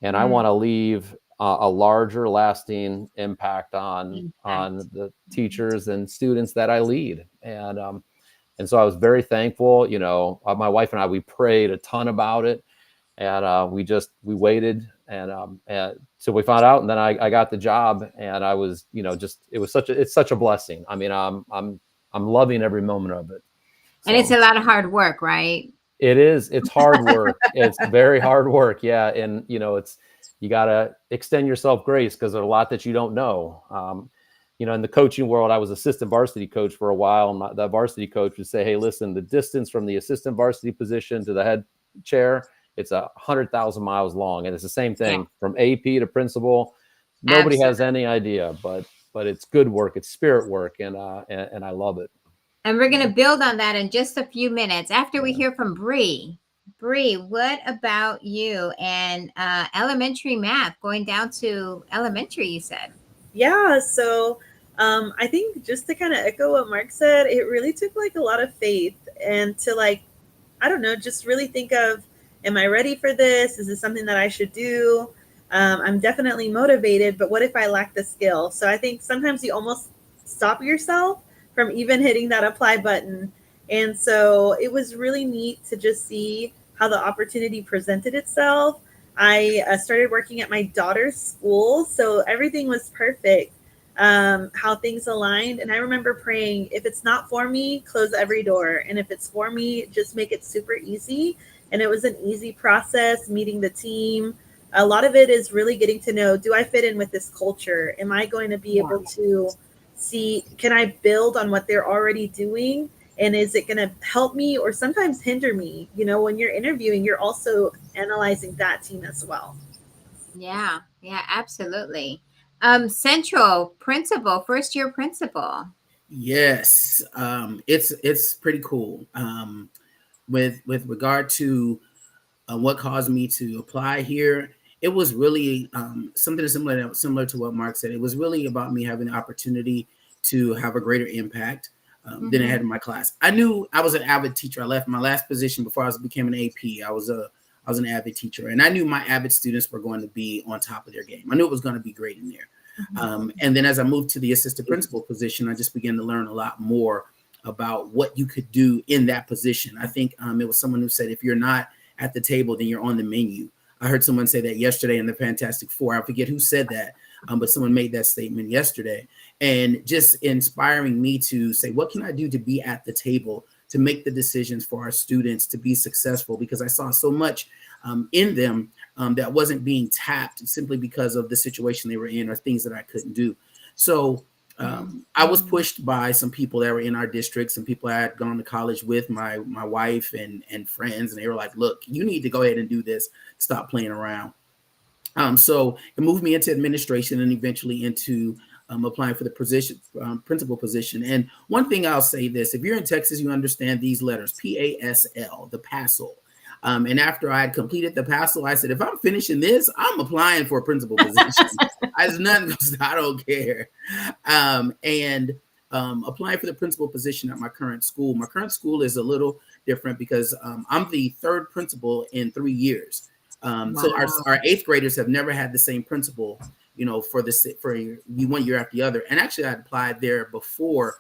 and I want to leave a larger lasting impact on the teachers and students that I lead. And so I was very thankful. My wife and I, we prayed a ton about it, and we waited and so we found out, and then I got the job, and I was, it's such a blessing. I mean, I'm loving every moment of it. And it's a lot of hard work, right? It is. It's hard work. It's very hard work. Yeah. And, you got to extend yourself grace because there's a lot that you don't know. In the coaching world, I was assistant varsity coach for a while. And the varsity coach would say, hey, listen, the distance from the assistant varsity position to the head chair, it's 100,000 miles long. And it's the same thing from AP to principal. Nobody has any idea, but it's good work. It's spirit work. And I love it. And we're going to build on that in just a few minutes after we hear from Bree. Bree, what about you and elementary math, going down to elementary, you said? Yeah, so I think just to kind of echo what Mark said, it really took like a lot of faith and to just really think of, am I ready for this? Is this something that I should do? I'm definitely motivated, but what if I lack the skill? So I think sometimes you almost stop yourself from even hitting that apply button. And so it was really neat to just see how the opportunity presented itself. I started working at my daughter's school, so everything was perfect, how things aligned. And I remember praying, if it's not for me, close every door. And if it's for me, just make it super easy. And it was an easy process, meeting the team. A lot of it is really getting to know, do I fit in with this culture? Am I going to be able to see, can I build on what they're already doing? And is it going to help me or sometimes hinder me? When you're interviewing, you're also analyzing that team as well. Yeah, absolutely. Central principal, first year principal. Yes, it's pretty cool. With regard to what caused me to apply here, it was really something similar to what Mark said. It was really about me having the opportunity to have a greater impact than I had in my class. I knew I was an avid teacher. I left my last position before I became an AP. I was an avid teacher, and I knew my avid students were going to be on top of their game. I knew it was going to be great in there. And then as I moved to the assistant principal position, I just began to learn a lot more about what you could do in that position. I think it was someone who said, if you're not at the table, then you're on the menu. I heard someone say that yesterday in the Fantastic Four. I forget who said that, but someone made that statement yesterday, and just inspiring me to say, what can I do to be at the table, to make the decisions for our students to be successful? Because I saw so much in them that wasn't being tapped simply because of the situation they were in or things that I couldn't do. So I was pushed by some people that were in our district, some people I had gone to college with, my wife and friends, and they were like, look, you need to go ahead and do this. Stop playing around. So it moved me into administration and eventually into applying for the principal position. And one thing I'll say this, if you're in Texas, you understand these letters, PASL, the PASL. And after I had completed the PASL, I said, if I'm finishing this, I'm applying for a principal position. I don't care. And applying for the principal position at my current school. My current school is a little different because I'm the third principal in 3 years. So our eighth graders have never had the same principal, for 1 year after the other. And actually I applied there before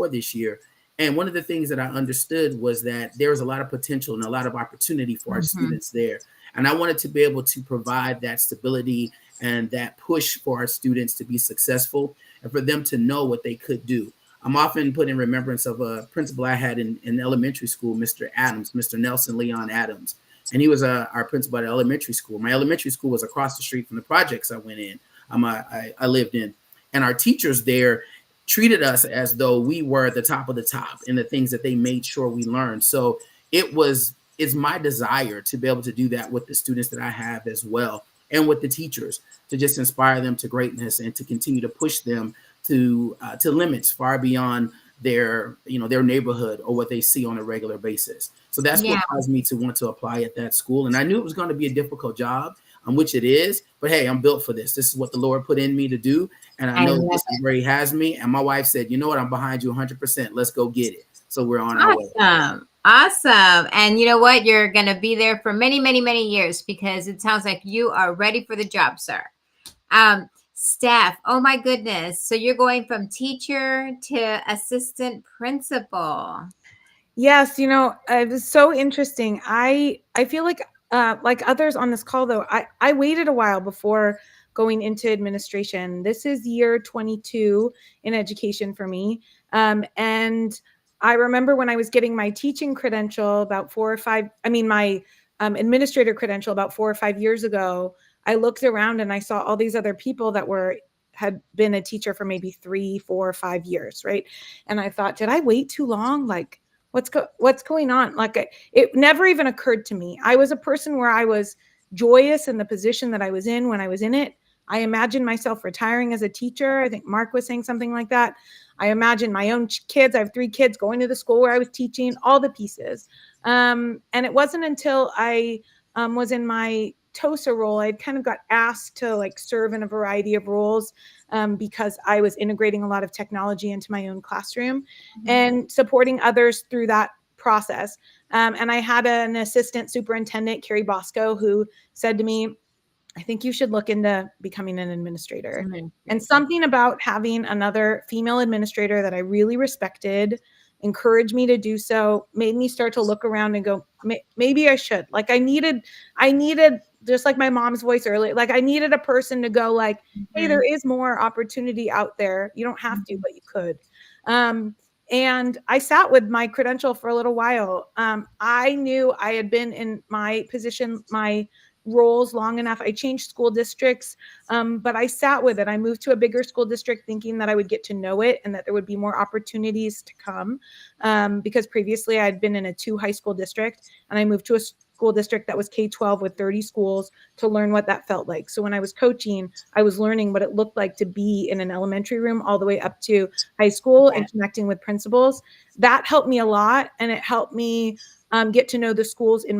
this year. And one of the things that I understood was that there was a lot of potential and a lot of opportunity for our students there. And I wanted to be able to provide that stability and that push for our students to be successful and for them to know what they could do. I'm often put in remembrance of a principal I had in elementary school, Mr. Adams, Mr. Nelson Leon Adams. And he was our principal at elementary school. My elementary school was across the street from the projects I went in, I lived in. And our teachers there treated us as though we were the top of the top in the things that they made sure we learned. So it's my desire to be able to do that with the students that I have as well, and with the teachers, to just inspire them to greatness and to continue to push them to limits far beyond their neighborhood or what they see on a regular basis. So that's what caused me to want to apply at that school. And I knew it was going to be a difficult job, which it is, but hey, I'm built for this. This is what the Lord put in me to do. And I know this is where he has me. And my wife said, you know what, I'm behind you 100%. Let's go get it. So we're on our way. Awesome. And you know what? You're going to be there for many, many, many years, because it sounds like you are ready for the job, sir. Steph, oh my goodness. So you're going from teacher to assistant principal. Yes, it was so interesting. I feel like others on this call, though, I waited a while before going into administration. This is year 22 in education for me. And I remember when I was getting my teaching credential about my administrator credential about 4 or 5 years ago, I looked around and I saw all these other people that had been a teacher for maybe 3, 4, 5 years, right? And I thought, did I wait too long? Like, what's going on? Like, it never even occurred to me. I was a person where I was joyous in the position that I was in when I was in it. I imagined myself retiring as a teacher. I think Mark was saying something like that. I imagined my own kids. I have 3 kids going to the school where I was teaching, all the pieces. And it wasn't until I was in my TOSA role, I kind of got asked to serve in a variety of roles because I was integrating a lot of technology into my own classroom and supporting others through that process. And I had an assistant superintendent, Carrie Bosco, who said to me, I think you should look into becoming an administrator. And something about having another female administrator that I really respected encouraged me to do so, made me start to look around and go, maybe I should. I needed just like my mom's voice earlier, I needed a person to go hey, there is more opportunity out there. You don't have to, but you could. And I sat with my credential for a little while. I knew I had been in my position, my roles long enough. I changed school districts, but I sat with it. I moved to a bigger school district thinking that I would get to know it and that there would be more opportunities to come, because previously I'd been in a 2 high school district, and I moved to a school district that was K-12 with 30 schools to learn what that felt like. So when I was coaching, I was learning what it looked like to be in an elementary room all the way up to high school and connecting with principals. That helped me a lot, and it helped me get to know the schools in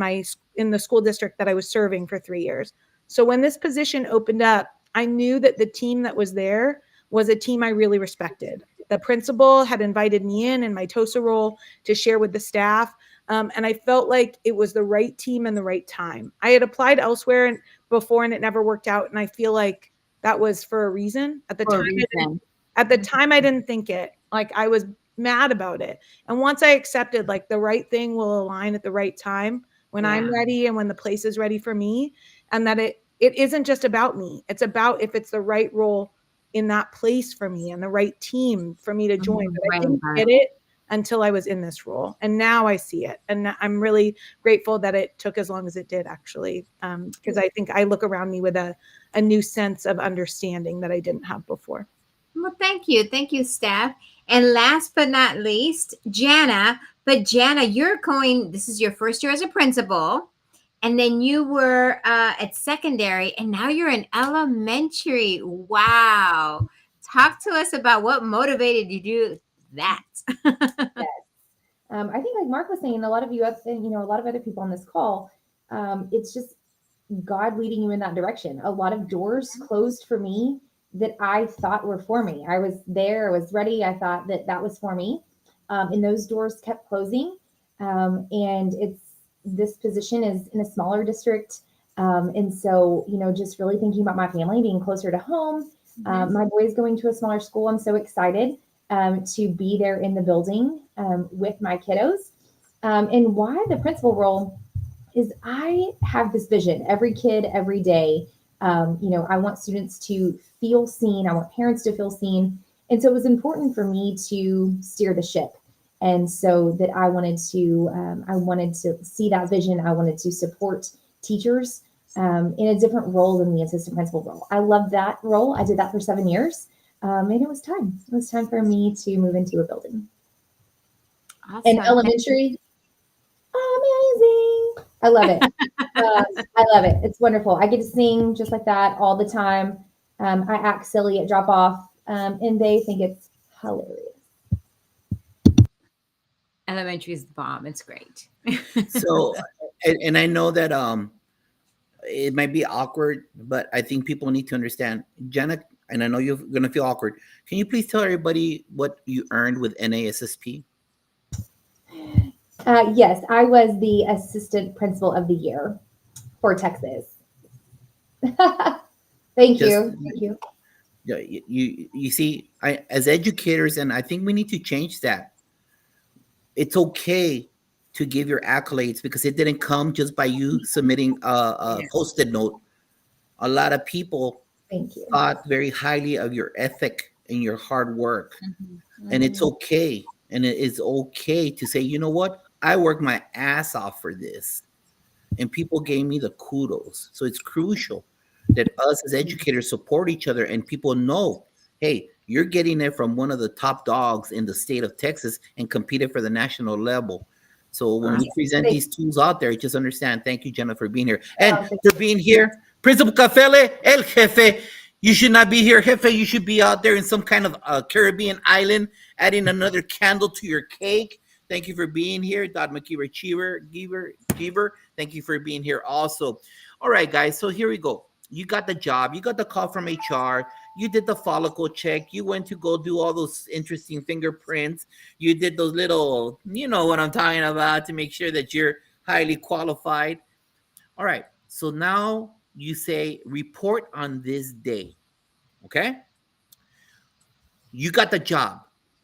the school district that I was serving for 3 years. So when this position opened up, I knew that the team that was there was a team I really respected. The principal had invited me in my TOSA role to share with the staff. And I felt like it was the right team and the right time. I had applied elsewhere before and it never worked out. And I feel like that was for a reason. At the time, I didn't think it. I was mad about it. And once I accepted the right thing will align at the right time when I'm ready and when the place is ready for me, and that it isn't just about me. It's about if it's the right role in that place for me and the right team for me to join. But I didn't get it until I was in this role. And now I see it. And I'm really grateful that it took as long as it did, actually, because I think I look around me with a new sense of understanding that I didn't have before. Well, thank you. Thank you, Steph. And last but not least, Jana. But Jana, this is your first year as a principal. And then you were at secondary, and now you're in elementary. Wow. Talk to us about what motivated you to do that. Yes. I think like Mark was saying, a lot of other people on this call, it's just God leading you in that direction. A lot of doors closed for me that I thought were for me. I was there, I was ready. I thought that was for me. And those doors kept closing. And this position is in a smaller district. And so, just really thinking about my family being closer to home. My boy is going to a smaller school. I'm so excited. to be there in the building with my kiddos. And why the principal role is I have this vision every kid, every day. I want students to feel seen. I want parents to feel seen. And so it was important for me to steer the ship. And so that I wanted to see that vision. I wanted to support teachers in a different role than the assistant principal role. I love that role. I did that for 7 years. And it was time. It was time for me to move into a building. Awesome. And elementary, amazing. I love it. I love it. It's wonderful. I get to sing just like that all the time. I act silly at drop off, and they think it's hilarious. Elementary is the bomb. It's great. So, and I know that it might be awkward, but I think people need to understand, Jenna, and I know you're going to feel awkward. Can you please tell everybody what you earned with NASSP? Yes, I was the assistant principal of the year for Texas. Thank you. Yeah, you see, as educators, and I think we need to change that. It's okay to give your accolades because it didn't come just by you submitting a Post-it note. A lot of people thought very highly of your ethic and your hard work. And it's okay. And it is okay to say, you know what? I worked my ass off for this. And people gave me the kudos. So it's crucial that us as educators support each other and people know, hey, you're getting it from one of the top dogs in the state of Texas and competed for the national level. So when we present these tools out there, just understand. Thank you, Jenna, for being here. And for being here, Principal Cafele, El Jefe. You should not be here, Jefe. You should be out there in some kind of Caribbean island, adding another candle to your cake. Thank you for being here. Dot McKeever Cheever. Thank you for being here also. All right, guys. So here we go. You got the job. You got the call from HR. You did the follicle check. You went to go do all those interesting fingerprints. You did those little, you know what I'm talking about, to make sure that you're highly qualified. All right. So now you say report on this day. Okay. You got the job.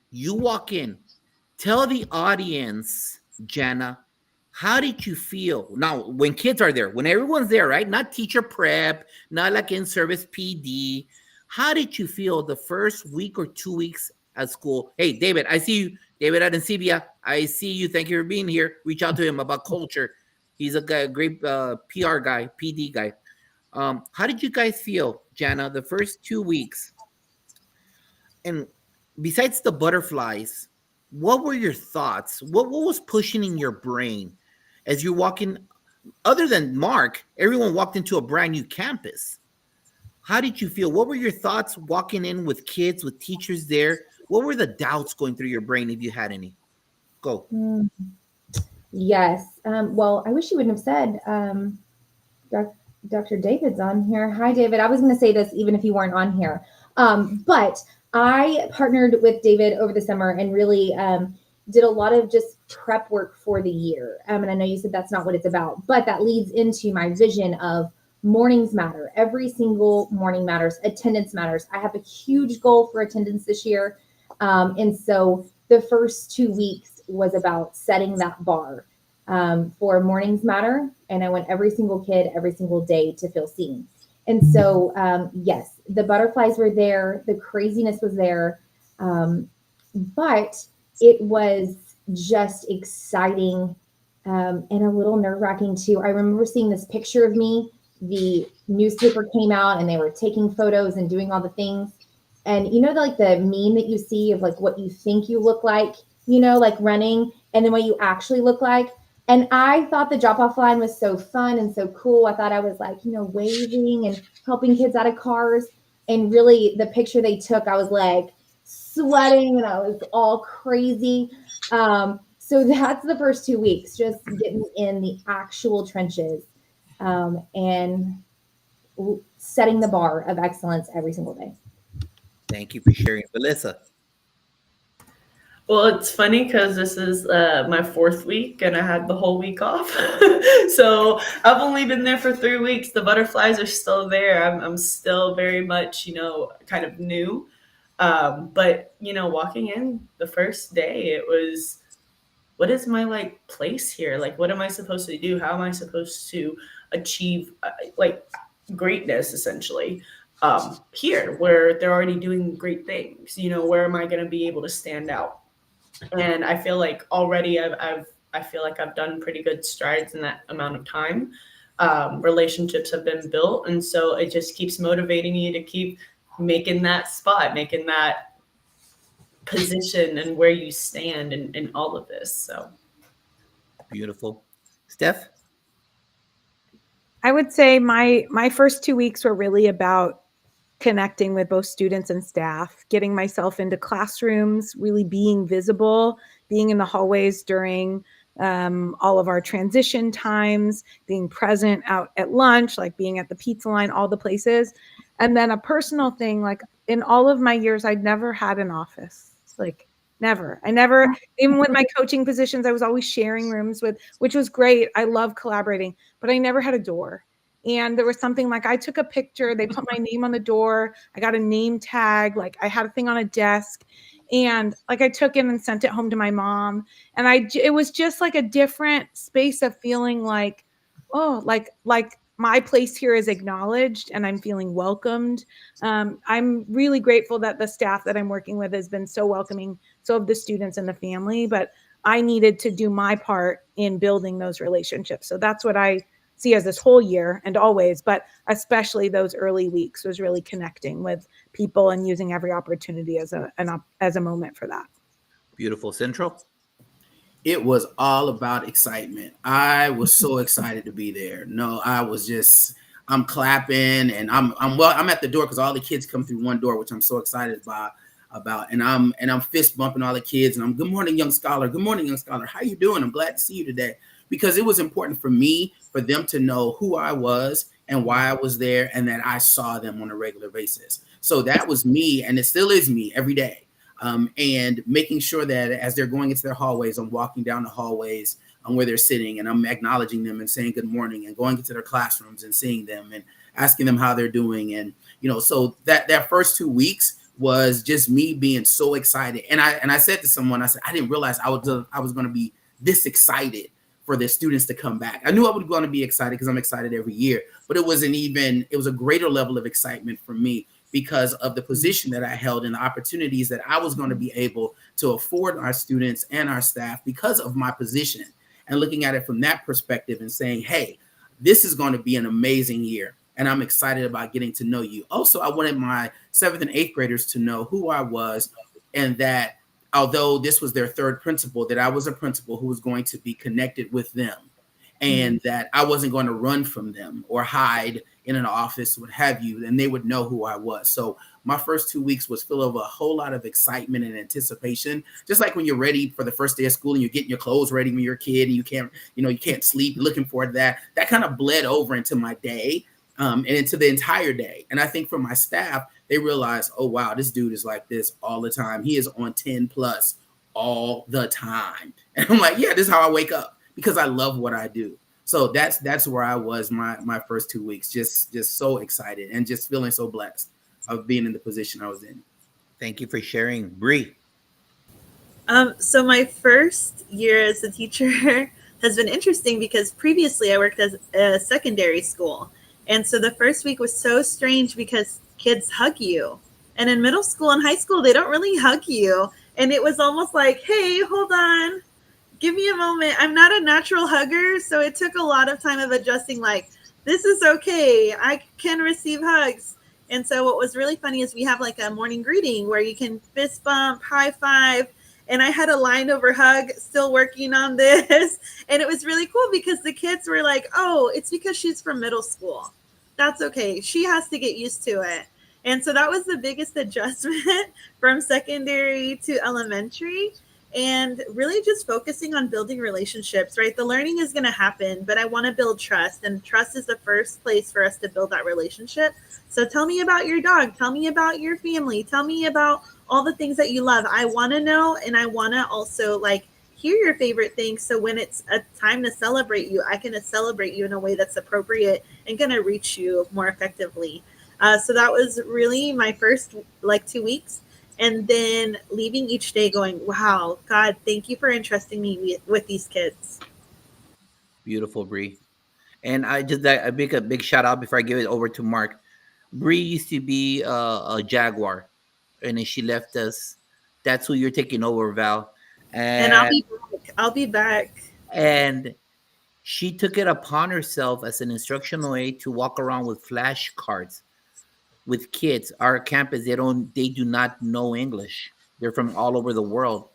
You walk in. Tell the audience, Jana, how did you feel? Now, when kids are there, when everyone's there, right? Not teacher prep, not like in-service PD. How did you feel the first week or 2 weeks at school? Hey, David, I see you. David Adencibia, I see you. Thank you for being here. Reach out to him about culture. He's a great PR guy, PD guy. How did you guys feel, Jana, the first 2 weeks? And besides the butterflies, what were your thoughts? What was pushing in your brain as you're walking? Other than Mark, everyone walked into a brand new campus. How did you feel? What were your thoughts walking in with kids, with teachers there? What were the doubts going through your brain, if you had any? Go. Yes. Well, I wish you wouldn't have said Dr. David's on here. Hi, David. I was going to say this even if you weren't on here. But I partnered with David over the summer and really did a lot of just prep work for the year. And I know you said that's not what it's about, but that leads into my vision of mornings matter. Every single morning matters. Attendance matters. I have a huge goal for attendance this year. And so the first 2 weeks was about setting that bar for mornings matter. And I want every single kid, every single day to feel seen. And so, yes, the butterflies were there. The craziness was there. But it was just exciting and a little nerve-wracking too. I remember seeing this picture of me. The newspaper came out and they were taking photos and doing all the things. And you know, like the meme that you see of like what you think you look like, you know, like running, and then what you actually look like. And I thought the drop-off line was so fun and so cool. I thought I was like, you know, waving and helping kids out of cars. And really the picture they took, I was like sweating and I was all crazy. So that's the first 2 weeks, just getting in the actual trenches and setting the bar of excellence every single day. Thank you for sharing, Melissa. Well, it's funny because this is my 4th week and I had the whole week off. So I've only been there for 3 weeks. The butterflies are still there. I'm still very much, you know, kind of new. But walking in the first day, it was, what is my like place here? Like, what am I supposed to do? How am I supposed to achieve like greatness essentially here where they're already doing great things? Where am I going to be able to stand out? And I feel like already I feel like I've done pretty good strides in that amount of time. Relationships have been built, and so it just keeps motivating you to keep making that spot, making that position and where you stand in all of this. So Beautiful. Steph? I would say my first 2 weeks were really about connecting with both students and staff, getting myself into classrooms, really being visible, being in the hallways during all of our transition times, being present out at lunch, like being at the pizza line, all the places. And then a personal thing, like in all of my years, I'd never had an office, like never. I never, even with my coaching positions, I was always sharing rooms with, which was great. I love collaborating, but I never had a door. And there was something like I took a picture, they put my name on the door, I got a name tag, like I had a thing on a desk, and like I took it and sent it home to my mom. And it was just like a different space of feeling like, oh, like my place here is acknowledged and I'm feeling welcomed. I'm really grateful that the staff that I'm working with has been so welcoming, so have the students and the family, but I needed to do my part in building those relationships. So that's what I see as this whole year and always, but especially those early weeks was really connecting with people and using every opportunity as a moment for that. Beautiful. Central? It was all about excitement. I was so excited to be there. No, I'm clapping and I'm at the door because all the kids come through one door, which I'm so excited about. And I'm fist bumping all the kids and I'm, good morning, young scholar. Good morning, young scholar. How you doing? I'm glad to see you today. Because it was important for me, for them to know who I was and why I was there and that I saw them on a regular basis. So that was me, and it still is me every day. And making sure that as they're going into their hallways, I'm walking down the hallways where they're sitting and I'm acknowledging them and saying good morning and going into their classrooms and seeing them and asking them how they're doing. And, so that first 2 weeks was just me being so excited. And I said to someone, I said, I didn't realize I was going to be this excited for the students to come back. I knew I was going to be excited because I'm excited every year, but it was a greater level of excitement for me because of the position that I held and the opportunities that I was going to be able to afford our students and our staff because of my position, and looking at it from that perspective and saying, hey, this is going to be an amazing year. And I'm excited about getting to know you. Also, I wanted my 7th and 8th graders to know who I was, and that although this was their third principal, that I was a principal who was going to be connected with them, and that I wasn't going to run from them or hide in an office, what have you, and they would know who I was. So my first 2 weeks was full of a whole lot of excitement and anticipation. Just like when you're ready for the first day of school and you're getting your clothes ready when you're a kid and you can't sleep, you're looking forward to that. That kind of bled over into my day and into the entire day. And I think for my staff, they realize, oh, wow, this dude is like this all the time. He is on 10 plus all the time. And I'm like, yeah, this is how I wake up because I love what I do. So that's where I was my first 2 weeks, just so excited and just feeling so blessed of being in the position I was in. Thank you for sharing. Bree. So my first year as a teacher has been interesting because previously I worked as a secondary school. And so the first week was so strange because kids hug you. And in middle school and high school, they don't really hug you. And it was almost like, hey, hold on, give me a moment. I'm not a natural hugger. So it took a lot of time of adjusting, like, this is okay. I can receive hugs. And so what was really funny is we have like a morning greeting where you can fist bump, high five. And I had a line over hug, still working on this. And it was really cool because the kids were like, oh, it's because she's from middle school. That's okay. She has to get used to it. And so that was the biggest adjustment from secondary to elementary. And really just focusing on building relationships, right? The learning is going to happen, but I want to build trust. And trust is the first place for us to build that relationship. So tell me about your dog. Tell me about your family. Tell me about all the things that you love. I want to know. And I want to also hear your favorite things. So when it's a time to celebrate you, I can celebrate you in a way that's appropriate and going to reach you more effectively. So that was really my first 2 weeks. and then leaving each day going, wow, God, thank you for entrusting me with these kids. Beautiful, Bree. And I just I make a big shout out before I give it over to Mark. Bree used to be a Jaguar, and then she left us. That's who you're taking over, Val. And I'll And be back. I'll be back. and she took it upon herself as an instructional aide to walk around with flashcards with kids. Our campus, they do not know English. They're from all over the world.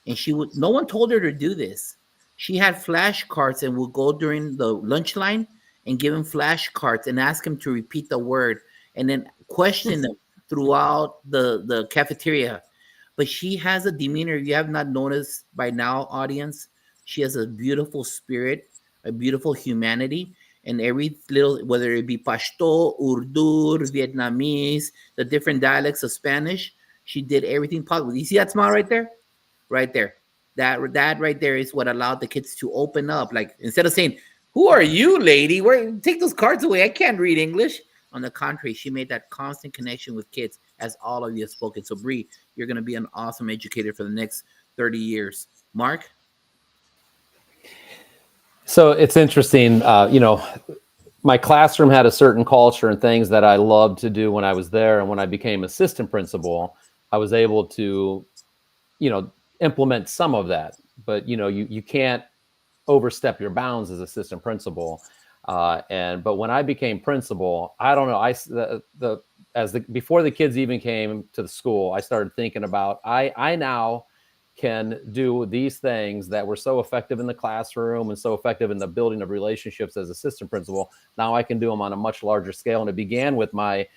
And she would no one told her to do this. She had flashcards and would go during the lunch line and give him flashcards and ask him to repeat the word and then question them throughout the cafeteria. But she has a demeanor you have not noticed by now, audience. She has a beautiful spirit, a beautiful humanity, and every little, whether it be Pashto, Urdu, Vietnamese, the different dialects of Spanish, she did everything possible. You see that smile right there? Right there. That right there is what allowed the kids to open up. Like instead of saying, "Who are you, lady? Where take those cards away? I can't read English." On the contrary, she made that constant connection with kids, as all of you have spoken. So, Bree, you're going to be an awesome educator for the next 30 years. Mark? So it's interesting. My classroom had a certain culture and things that I loved to do when I was there. And when I became assistant principal, I was able to, implement some of that. But, you can't overstep your bounds as assistant principal. But when I became principal, I don't know. Before the kids even came to the school, I started thinking about I now can do these things that were so effective in the classroom and so effective in the building of relationships as assistant principal. Now I can do them on a much larger scale. And it began with my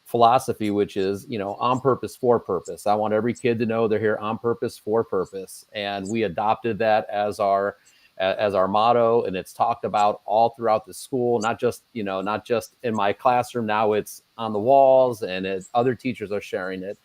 philosophy, which is, on purpose, for purpose. I want every kid to know they're here on purpose, for purpose. And we adopted that as our motto, and it's talked about all throughout the school, not just in my classroom. Now it's on the walls, and other teachers are sharing it.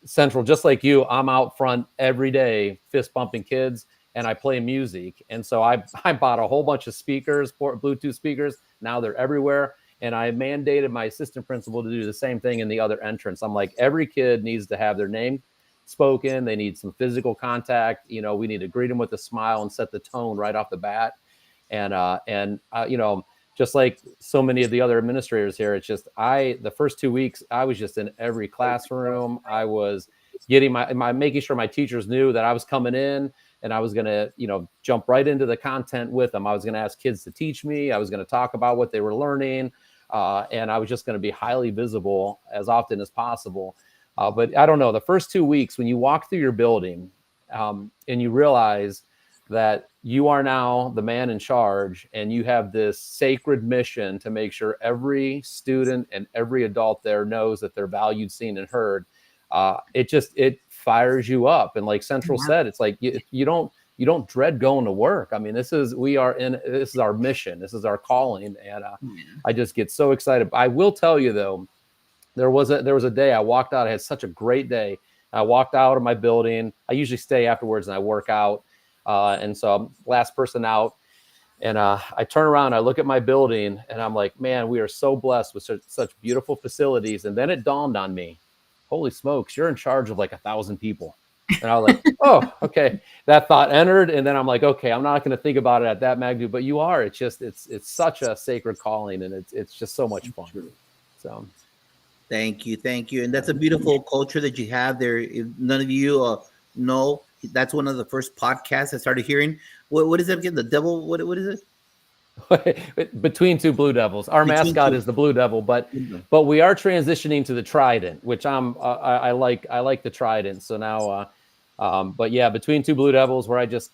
Central, just like you, I'm out front every day fist bumping kids, and I play music. And so I bought a whole bunch of speakers, Bluetooth speakers. Now they're everywhere. And I mandated my assistant principal to do the same thing in the other entrance. I'm like, every kid needs to have their name spoken. They need some physical contact. We need to greet them with a smile and set the tone right off the bat. And just like so many of the other administrators here, it's just the first 2 weeks I was just in every classroom. I was getting making sure my teachers knew that I was coming in, and I was going to jump right into the content with them. I was going to ask kids to teach me. I was going to talk about what they were learning, and I was just going to be highly visible as often as possible. But I don't know, the first 2 weeks when you walk through your building and you realize that you are now the man in charge, and you have this sacred mission to make sure every student and every adult there knows that they're valued, seen, and heard. It fires you up. And like Central said, it's like you don't dread going to work. I mean, this is our mission. This is our calling. And I just get so excited. I will tell you though, there was a day I walked out. I had such a great day. I walked out of my building. I usually stay afterwards and I work out. And so I'm last person out, and I turn around, I look at my building, and I'm like, man, we are so blessed with such beautiful facilities. And then it dawned on me, holy smokes, you're in charge of like 1,000 people. And I was like, oh, okay. That thought entered. And then I'm like, okay, I'm not going to think about it at that magnitude, but you are. It's just, it's such a sacred calling, and it's just so much fun. So. Thank you. And that's a beautiful culture that you have there. If none of you know, that's one of the first podcasts I started hearing. What is it again? The devil? What is it? Between Two Blue Devils. Our mascot is the Blue Devil, but we are transitioning to the Trident, which I like the Trident. So now, but yeah, Between Two Blue Devils, where I just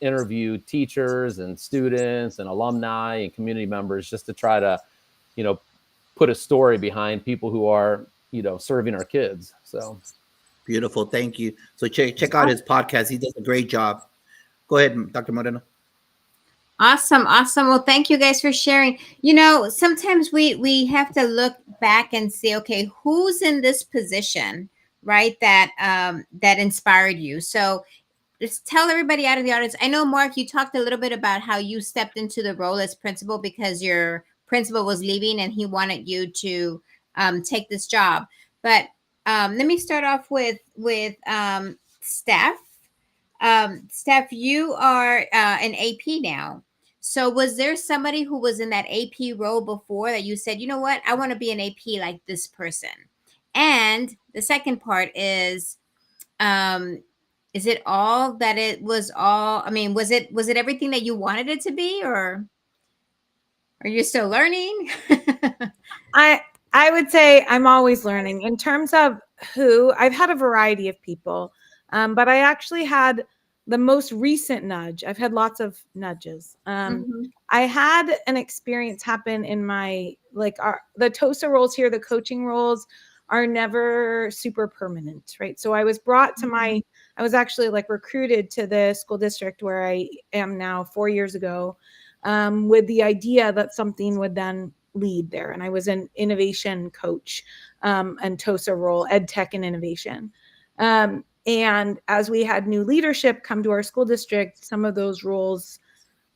interview teachers and students and alumni and community members just to try to, put a story behind people who are, serving our kids. So. Beautiful. Thank you. So check out his podcast. He does a great job. Go ahead, Dr. Moreno. Awesome. Well, thank you guys for sharing. Sometimes we have to look back and say, okay, who's in this position, right? That inspired you. So let's tell everybody out of the audience. I know, Mark, you talked a little bit about how you stepped into the role as principal because your principal was leaving and he wanted you to take this job. But Let me start off with Steph. Steph, you are an AP now. So was there somebody who was in that AP role before that you said, you know what, I want to be an AP like this person? And the second part is it all that it was all, I mean, was it everything that you wanted it to be, or are you still learning? I would say I'm always learning. In terms of who, I've had a variety of people, but I actually had the most recent nudge. I've had lots of nudges. I had an experience happen in my, like, the TOSA roles here, the coaching roles are never super permanent, right? So I was brought to I was actually like recruited to the school district where I am now 4 years ago, with the idea that something would then lead there. And I was an innovation coach, and TOSA role, ed tech and innovation. And as we had new leadership come to our school district, some of those roles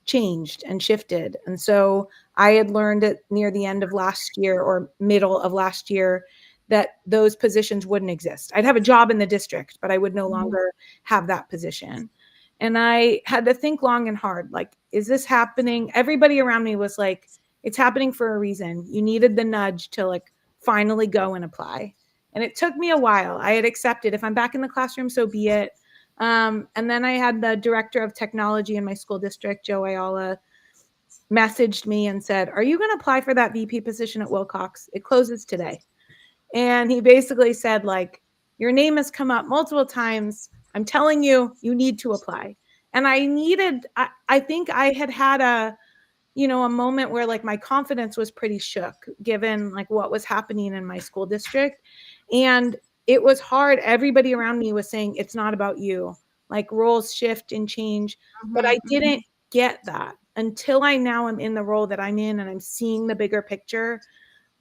changed and shifted. And so I had learned it near the end of last year or middle of last year that those positions wouldn't exist. I'd have a job in the district, but I would no longer have that position. And I had to think long and hard, like, is this happening? Everybody around me was like, it's happening for a reason. You needed the nudge to like finally go and apply. And it took me a while. I had accepted, if I'm back in the classroom, so be it. And then I had the director of technology in my school district, Joe Ayala, messaged me and said, are you going to apply for that VP position at Wilcox? It closes today. And he basically said, like, your name has come up multiple times. I'm telling you, you need to apply. And I think I had a moment where like my confidence was pretty shook given like what was happening in my school district. And it was hard. Everybody around me was saying, it's not about you. Like, roles shift and change. But I didn't get that until I now am in the role that I'm in and I'm seeing the bigger picture.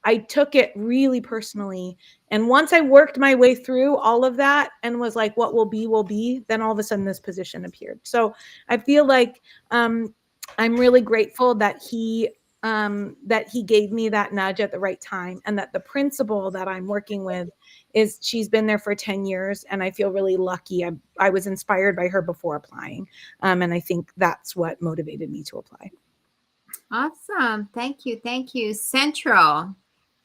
I took it really personally. And once I worked my way through all of that and was like, what will be, then all of a sudden this position appeared. So I feel like I'm really grateful that he gave me that nudge at the right time, and that the principal that I'm working with she's been there for 10 years. And I feel really lucky. I was inspired by her before applying. And I think that's what motivated me to apply. Awesome. Thank you. Thank you. Central.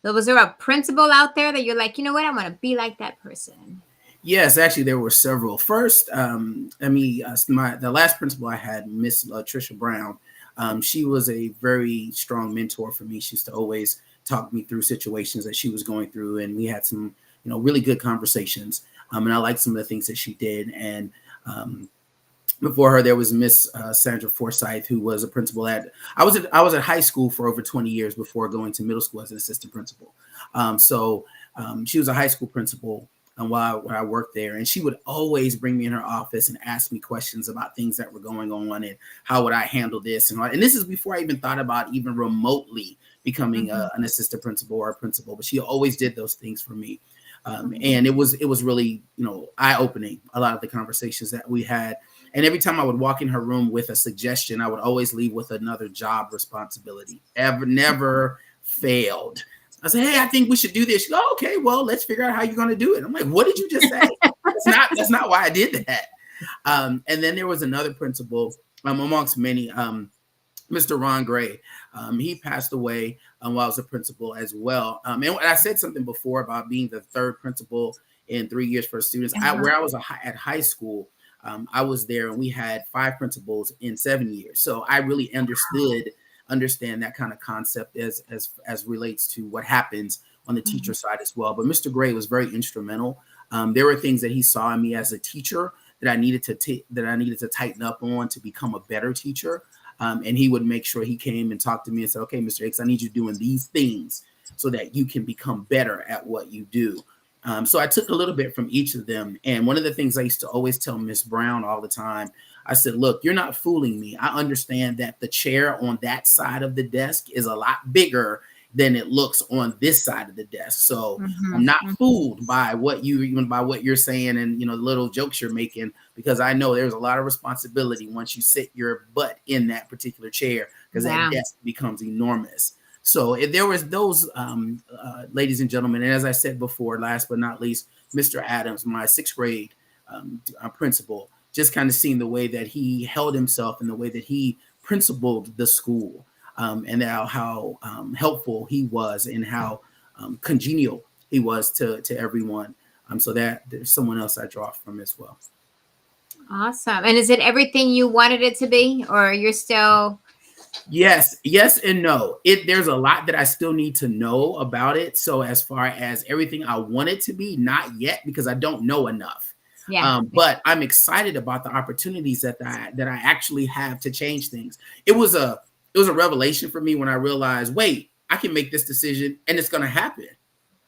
So was there a principal out there that you're like, you know what, I want to be like that person? Yes, actually, there were several. First, the last principal I had, Miss Trisha Brown, she was a very strong mentor for me. She used to always talk me through situations that she was going through, and we had some, really good conversations. And I liked some of the things that she did. And before her, there was Miss Sandra Forsyth, who was a principal I was at high school for over 20 years before going to middle school as an assistant principal. So she was a high school principal while I worked there, and she would always bring me in her office and ask me questions about things that were going on and how would I handle this. And this is before I even thought about even remotely becoming an assistant principal or a principal, but she always did those things for me. And it was really, eye-opening, a lot of the conversations that we had. And every time I would walk in her room with a suggestion, I would always leave with another job responsibility. Never failed. I said, hey, I think we should do this. She goes, oh, okay, well, let's figure out how you're going to do it. I'm like, what did you just say? That's not why I did that. And then there was another principal amongst many, Mr. Ron Gray. He passed away while I was a principal as well. And I said something before about being the third principal in 3 years for students. Where I was at high school, I was there and we had 5 principals in 7 years. So I really understand that kind of concept as relates to what happens on the teacher side as well. But Mr. Gray was very instrumental. There were things that he saw in me as a teacher that I needed to tighten up on to become a better teacher. And he would make sure he came and talked to me and said, okay, Mr. Hicks, I need you doing these things so that you can become better at what you do. So I took a little bit from each of them. And one of the things I used to always tell Miss Brown all the time, I said, look, you're not fooling me. I understand that the chair on that side of the desk is a lot bigger than it looks on this side of the desk. So I'm not fooled by what you're saying and, the little jokes you're making, because I know there's a lot of responsibility once you sit your butt in that particular chair, because that desk becomes enormous. So if there was those, ladies and gentlemen, and as I said before, last but not least, Mr. Adams, my sixth grade principal, just kind of seeing the way that he held himself and the way that he principled the school, and how helpful he was and how congenial he was to everyone. So that there's someone else I draw from as well. Awesome. And is it everything you wanted it to be, or you're still? Yes and no. There's a lot that I still need to know about it. So as far as everything I want it to be, not yet, because I don't know enough. Yeah. But I'm excited about the opportunities that I actually have to change things. It was a revelation for me when I realized, wait, I can make this decision and it's going to happen.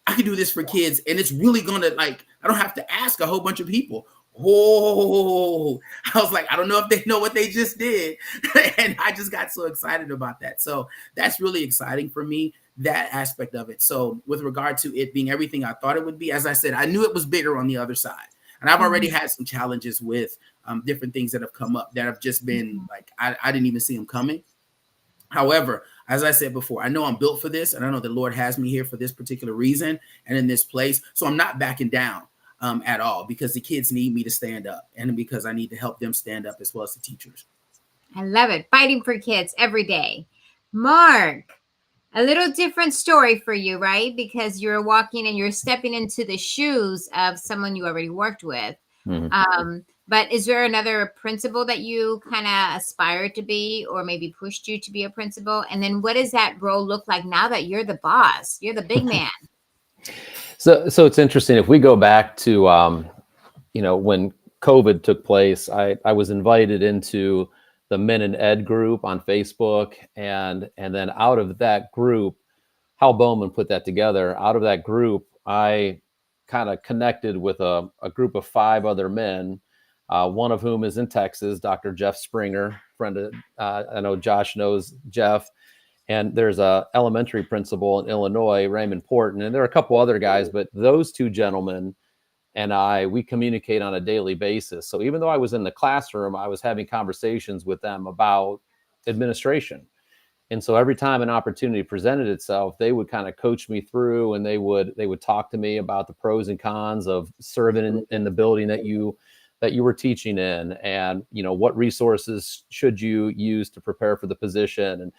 I can do this for kids, and it's really going to, like, I don't have to ask a whole bunch of people. Whoa, I was like, I don't know if they know what they just did. And I just got so excited about that. So that's really exciting for me, that aspect of it. So with regard to it being everything I thought it would be, as I said, I knew it was bigger on the other side. And I've already had some challenges with different things that have come up that have just been like, I didn't even see them coming. However, as I said before, I know I'm built for this, and I know the Lord has me here for this particular reason and in this place. So I'm not backing down at all, because the kids need me to stand up, and because I need to help them stand up as well as the teachers. I love it. Fighting for kids every day. Mark, a little different story for you, right? Because you're walking and you're stepping into the shoes of someone you already worked with. But is there another principal that you kind of aspired to be, or maybe pushed you to be a principal? And then what does that role look like now that you're the boss? You're the big man. So it's interesting. If we go back to, when COVID took place, I was invited into the Men in Ed group on Facebook. And then out of that group, Hal Bowman put that together. Out of that group, I kind of connected with a group of 5 other men, one of whom is in Texas, Dr. Jeff Springer, friend of, I know Josh knows Jeff. And there's a elementary principal in Illinois, Raymond Porton, and there are a couple other guys, but those 2 gentlemen and we communicate on a daily basis. So even though I was in the classroom, I was having conversations with them about administration. And so every time an opportunity presented itself, they would kind of coach me through, and they would talk to me about the pros and cons of serving in the building that you were teaching in, and what resources should you use to prepare for the position. And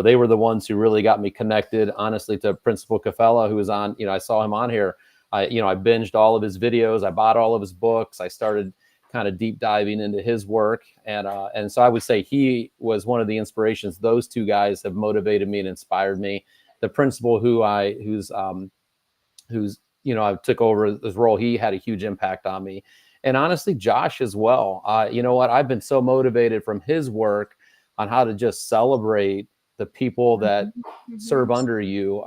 they were the ones who really got me connected, honestly, to Principal Cafella, who was on, I saw him on here. I binged all of his videos. I bought all of his books. I started kind of deep diving into his work. And so I would say he was one of the inspirations. Those 2 guys have motivated me and inspired me. The principal I took over his role, he had a huge impact on me. And honestly, Josh as well. You know what? I've been so motivated from his work on how to just celebrate the people that serve under you.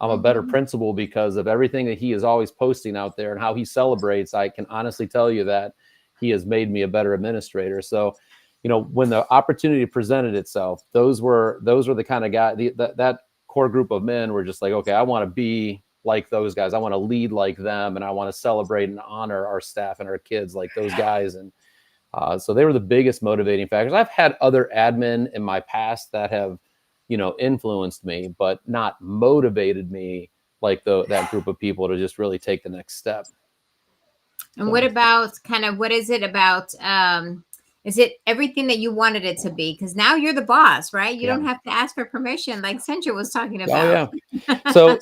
I'm a better principal because of everything that he is always posting out there and how he celebrates. I can honestly tell you that he has made me a better administrator. So, when the opportunity presented itself, those were the kind of guys, that core group of men were just like, okay, I want to be like those guys. I want to lead like them, and I want to celebrate and honor our staff and our kids like those guys. And so they were the biggest motivating factors. I've had other admin in my past that have, influenced me, but not motivated me like that group of people to just really take the next step. And what about what is it about? Is it everything that you wanted it to be? Because now you're the boss, right? You don't have to ask for permission, like Centra was talking about. Oh, yeah.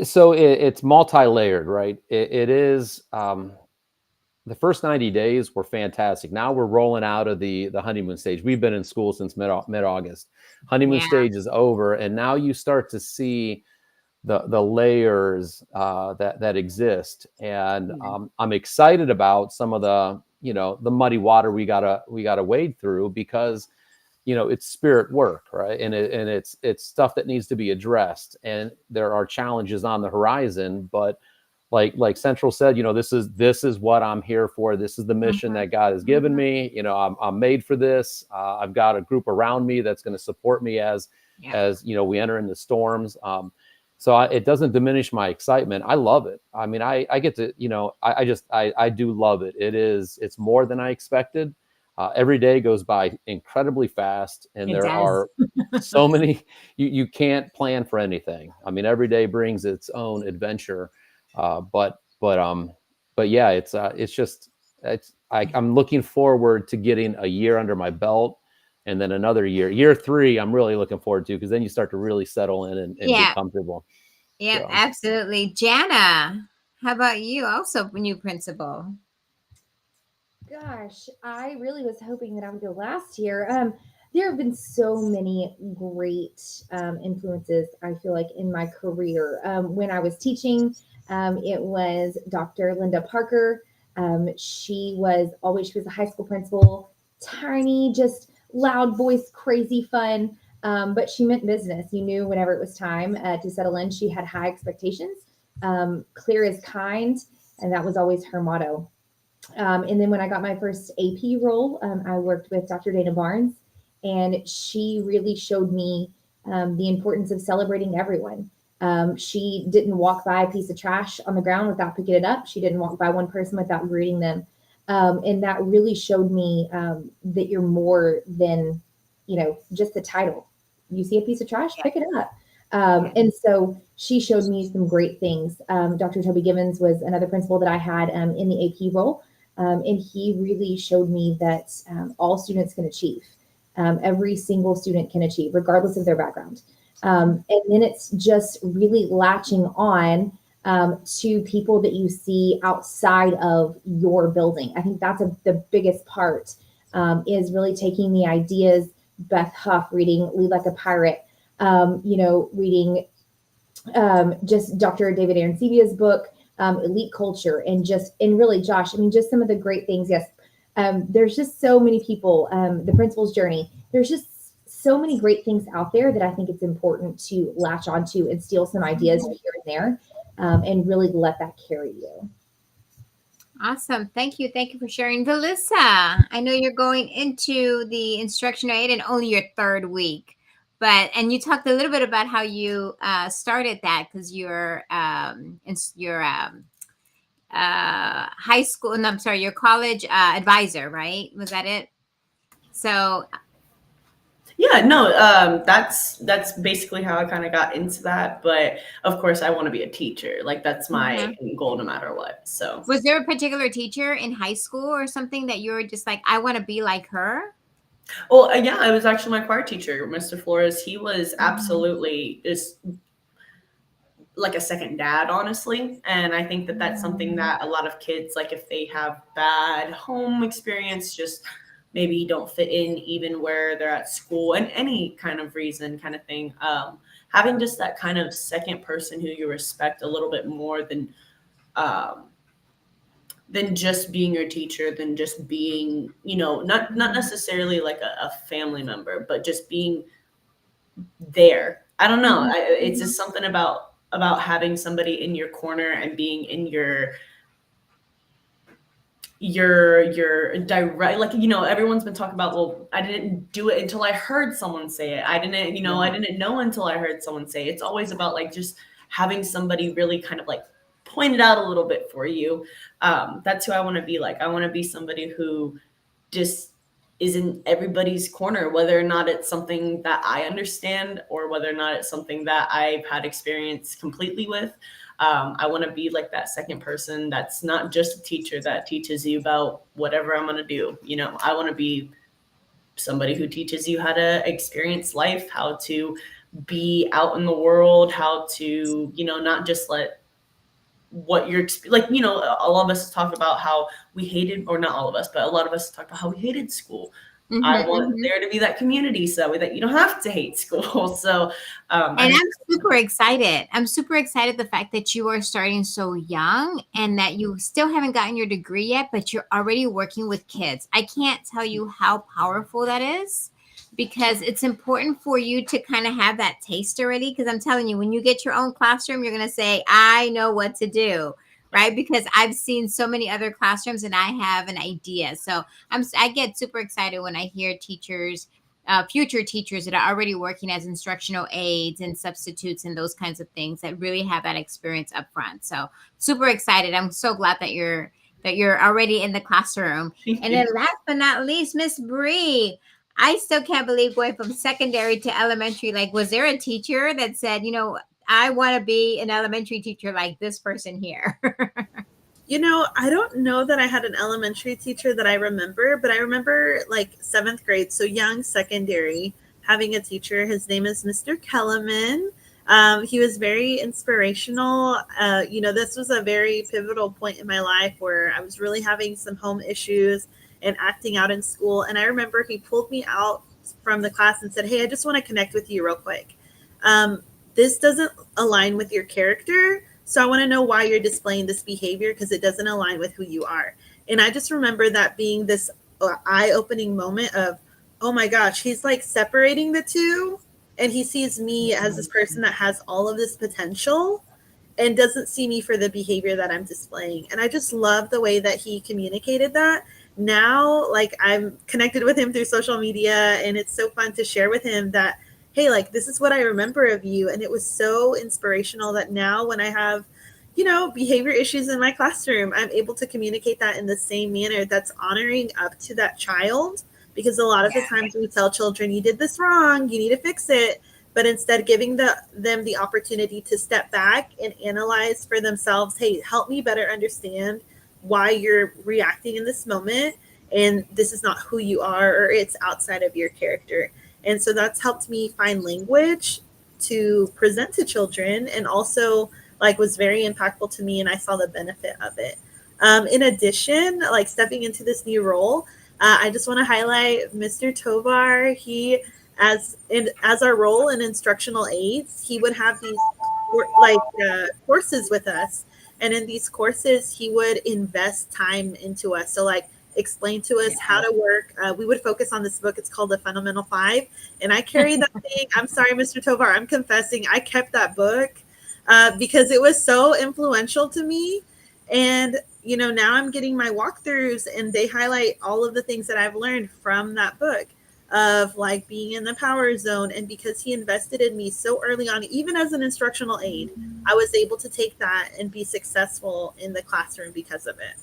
So it's multi-layered, right? It is. The first 90 days were fantastic. Now we're rolling out of the honeymoon stage. We've been in school since mid-August. Honeymoon stage is over, and now you start to see the layers that exist. And I'm excited about some of the muddy water we gotta wade through, because it's spirit work, right? And it's stuff that needs to be addressed, and there are challenges on the horizon, but like Central said, this is what I'm here for. This is the mission that God has given me. I'm made for this. I've got a group around me that's going to support me as we enter into storms. So it doesn't diminish my excitement. I love it. I mean, I get to, I do love it. It's more than I expected. Every day goes by incredibly fast, and It there does. are so many. You can't plan for anything. I mean, every day brings its own adventure. But yeah, it's just I'm looking forward to getting a year under my belt, and then another year 3. I'm really looking forward to, because then you start to really settle in and get Yeah. comfortable. Yeah, So. absolutely. Jana, how about you? Also new principal. Gosh, I really was hoping that I would go last year. There have been so many great influences, I feel like, in my career. When I was teaching, it was Dr. Linda Parker. She was a high school principal, tiny, just loud voice, crazy fun. But she meant business. You knew whenever it was time to settle in. She had high expectations, clear as kind, and that was always her motto. And then when I got my first AP role, I worked with Dr. Dana Barnes, and she really showed me the importance of celebrating everyone. She didn't walk by a piece of trash on the ground without picking it up. She didn't walk by one person without greeting them. And that really showed me that you're more than, just the title. You see a piece of trash, pick it up. And so she showed me some great things. Dr. Toby Gibbons was another principal that I had in the AP role. And he really showed me that all students can achieve. Every single student can achieve, regardless of their background. And then it's just really latching on to people that you see outside of your building. I think that's the biggest part, is really taking the ideas. Beth Huff reading Lead Like a Pirate, reading just Dr. David Arancibia's book, Elite Culture, and really, Josh, I mean, just some of the great things. Yes. There's just so many people, the principal's journey. There's just so many great things out there that I think it's important to latch onto and steal some ideas here and there, and really let that carry you. Awesome. Thank you. Thank you for sharing. Velissa, I know you're going into the instructional aid in only your 3rd week, and you talked a little bit about how you started that because you're high school, and I'm sorry, your college advisor, right? Was that it? So Yeah, no, that's basically how I kind of got into that. But of course, I want to be a teacher. Like, that's my goal no matter what. So, was there a particular teacher in high school or something that you were just like, I want to be like her? well, yeah, it was actually my choir teacher, Mr. Flores. He was absolutely just like a second dad, honestly. And I think that that's something that a lot of kids, like, if they have bad home experience, just maybe don't fit in even where they're at school, and any kind of reason kind of thing. Having just that kind of second person who you respect a little bit more than just being your teacher, than just being, not necessarily like a family member, but just being there. I don't know. It's just something about having somebody in your corner and being in your direct, like, everyone's been talking about, well, I didn't do it until I heard someone say it. I didn't know until I heard someone say it. It's always about, like, just having somebody really kind of like point it out a little bit for you. That's who I want to be like. I want to be somebody who just is in everybody's corner, whether or not it's something that I understand or whether or not it's something that I've had experience completely with. I want to be like that second person that's not just a teacher that teaches you about whatever I'm going to do. I want to be somebody who teaches you how to experience life, how to be out in the world, how to, not just let what you're like, all of us talk about how we hated, or not all of us, but a lot of us talk about how we hated school. I want there to be that community so that you don't have to hate school. So, and I'm super excited. I'm super excited the fact that you are starting so young and that you still haven't gotten your degree yet, but you're already working with kids. I can't tell you how powerful that is, because it's important for you to kind of have that taste already. Because I'm telling you, when you get your own classroom, you're going to say, I know what to do. Right. Because I've seen so many other classrooms and I have an idea. So I get super excited when I hear teachers, future teachers that are already working as instructional aides and substitutes and those kinds of things that really have that experience up front. So super excited. I'm so glad that you're that you're already in the classroom. And then last but not least, Miss Bree. I still can't believe going from secondary to elementary. Like, was there a teacher that said, I want to be an elementary teacher like this person here? I don't know that I had an elementary teacher that I remember, but I remember like 7th grade, so young secondary, having a teacher. His name is Mr. Kellerman. He was very inspirational. This was a very pivotal point in my life where I was really having some home issues and acting out in school. And I remember he pulled me out from the class and said, "Hey, I just want to connect with you real quick. This doesn't align with your character. So I want to know why you're displaying this behavior, because it doesn't align with who you are." And I just remember that being this eye-opening moment of, oh my gosh, he's like separating the two. And he sees me as this person that has all of this potential and doesn't see me for the behavior that I'm displaying. And I just love the way that he communicated that. Now, like, I'm connected with him through social media, and it's so fun to share with him that, hey, like, this is what I remember of you. And it was so inspirational that now when I have, behavior issues in my classroom, I'm able to communicate that in the same manner that's honoring up to that child. Because a lot of the times we tell children, you did this wrong, you need to fix it. But instead giving them the opportunity to step back and analyze for themselves, hey, help me better understand why you're reacting in this moment. And this is not who you are, or it's outside of your character. And so that's helped me find language to present to children, and also like was very impactful to me. And I saw the benefit of it. In addition, like stepping into this new role, I just want to highlight Mr. Tovar. He, as our role in instructional aides, he would have these courses with us. And in these courses, he would invest time into us. So like explain to us how to work. We would focus on this book. It's called The Fundamental Five. And I carried that thing. I'm sorry, Mr. Tovar, I'm confessing. I kept that book because it was so influential to me. And now I'm getting my walkthroughs, and they highlight all of the things that I've learned from that book of like being in the power zone. And because he invested in me so early on, even as an instructional aide, I was able to take that and be successful in the classroom because of it.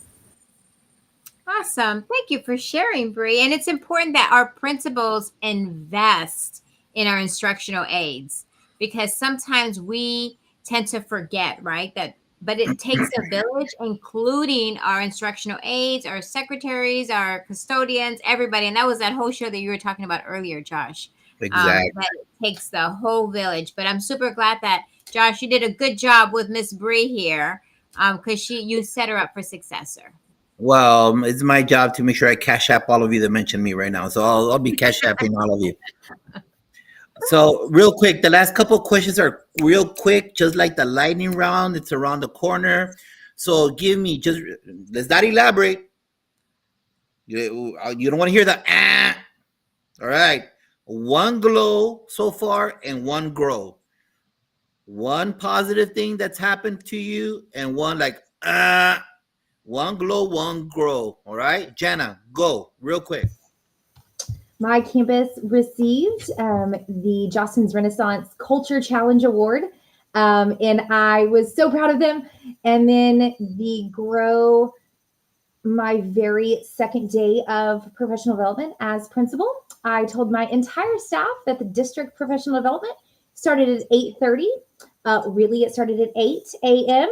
Awesome. Thank you for sharing, Bree. And it's important that our principals invest in our instructional aides, because sometimes we tend to forget, right? But it takes a village, including our instructional aides, our secretaries, our custodians, everybody. And that was that whole show that you were talking about earlier, Josh. Exactly. That it takes the whole village. But I'm super glad that, Josh, you did a good job with Miss Bree here, because you set her up for success, sir. Well, it's my job to make sure I cash app all of you that mentioned me right now. So I'll be cash apping all of you. So real quick, the last couple of questions are real quick, just like the lightning round. It's around the corner. So give me let's not elaborate. You don't want to hear the ah. All right. One glow so far and one grow. One positive thing that's happened to you and one like ah. One glow, one grow. All right. Jana, go real quick. My campus received the Jostens Renaissance Culture Challenge Award, and I was so proud of them. And then the Grow, my very second day of professional development as principal, I told my entire staff that the district professional development started at 8:30. Really, it started at 8 a.m.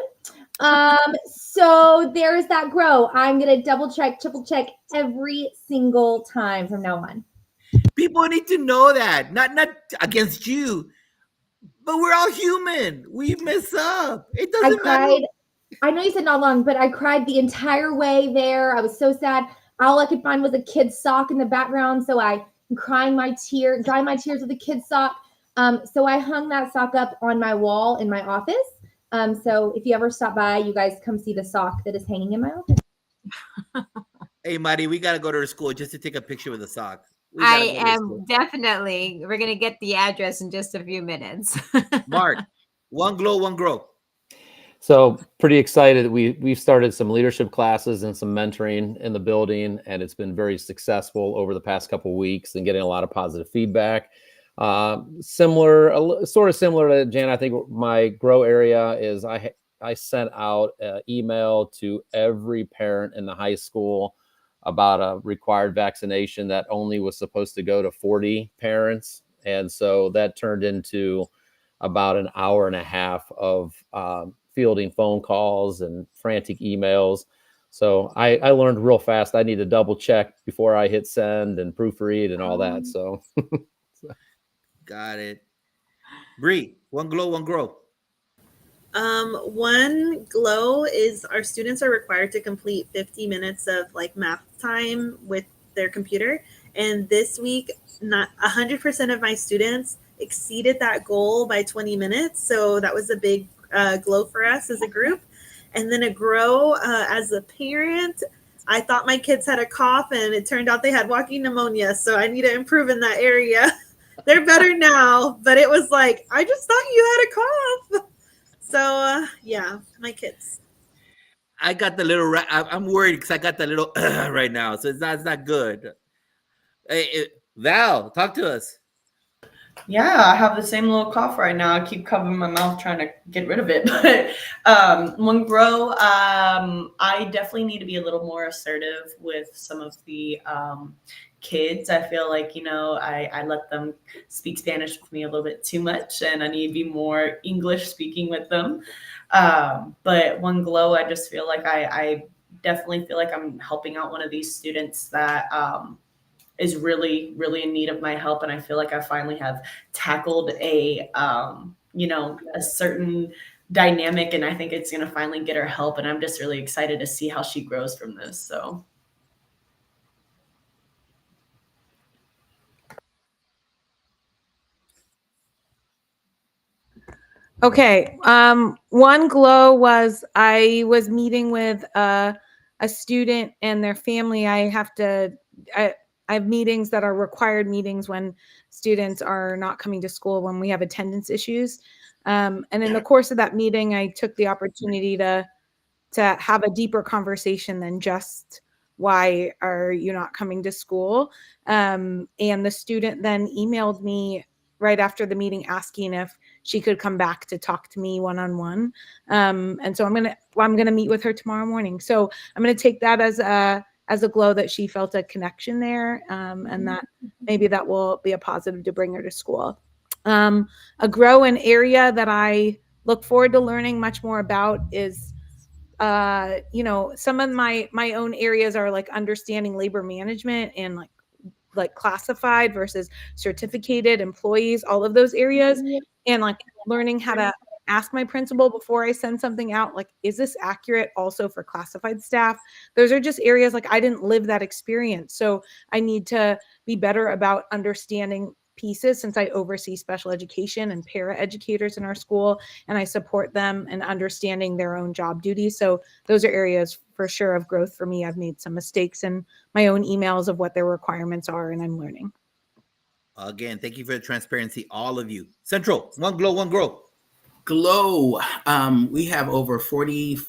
So there's that Grow. I'm going to double check, triple check every single time from now on. People need to know that, not against you, but we're all human. We mess up. It doesn't matter. I know you said not long, but I cried the entire way there. I was so sad. All I could find was a kid's sock in the background. So I'm drying my tears with a kid's sock. So I hung that sock up on my wall in my office. So if you ever stop by, you guys come see the sock that is hanging in my office. Hey, Mari, we got to go to her school just to take a picture with the sock. I am definitely. We're going to get the address in just a few minutes. Mark, one glow, one grow. So pretty excited. We've started some leadership classes and some mentoring in the building, and it's been very successful over the past couple of weeks and getting a lot of positive feedback. Sort of similar to Jan. I think my grow area is I I sent out an email to every parent in the high school about a required vaccination that only was supposed to go to 40 parents. And so that turned into about an hour and a half of fielding phone calls and frantic emails. So I learned real fast I need to double check before I hit send and proofread and all that. So Got it. Bree, one glow, one grow. One glow is our students are required to complete 50 minutes of like math time with their computer. And this week, not 100% of my students exceeded that goal by 20 minutes. So that was a big glow for us as a group. And then a grow as a parent, I thought my kids had a cough and it turned out they had walking pneumonia. So I need to improve in that area. They're better now, but it was like, I just thought you had a cough. So yeah, my kids. I got the little. I'm worried because I got the little right now, so it's not good. Hey, Val, talk to us. Yeah, I have the same little cough right now. I keep covering my mouth trying to get rid of it. But one grow, I definitely need to be a little more assertive with some of the kids. I feel like, I let them speak Spanish with me a little bit too much, and I need to be more English speaking with them. But one glow, I just feel like I definitely feel like I'm helping out one of these students that is really, really in need of my help. And I feel like I finally have tackled a certain dynamic, and I think it's going to finally get her help. And I'm just really excited to see how she grows from this. So. Okay. One glow was I was meeting with a student and their family. I have meetings that are required meetings when students are not coming to school, when we have attendance issues. And in the course of that meeting, I took the opportunity to have a deeper conversation than just, why are you not coming to school? And the student then emailed me right after the meeting asking if she could come back to talk to me one-on-one. And so I'm gonna meet with her tomorrow morning. So I'm gonna take that as a glow that she felt a connection there, and that maybe that will be a positive to bring her to school. A grow, an area that I look forward to learning much more about is, some of my own areas are like understanding labor management and like classified versus certificated employees, all of those areas, and like learning how to ask my principal before I send something out, like, is this accurate also for classified staff? Those are just areas like I didn't live that experience. So I need to be better about understanding pieces, since I oversee special education and para educators in our school, and I support them in understanding their own job duties. So those are areas for sure of growth for me. I've made some mistakes in my own emails of what their requirements are, and I'm learning. Again, thank you for the transparency, all of you. Central, one glow, one grow. Glow. We have over 40%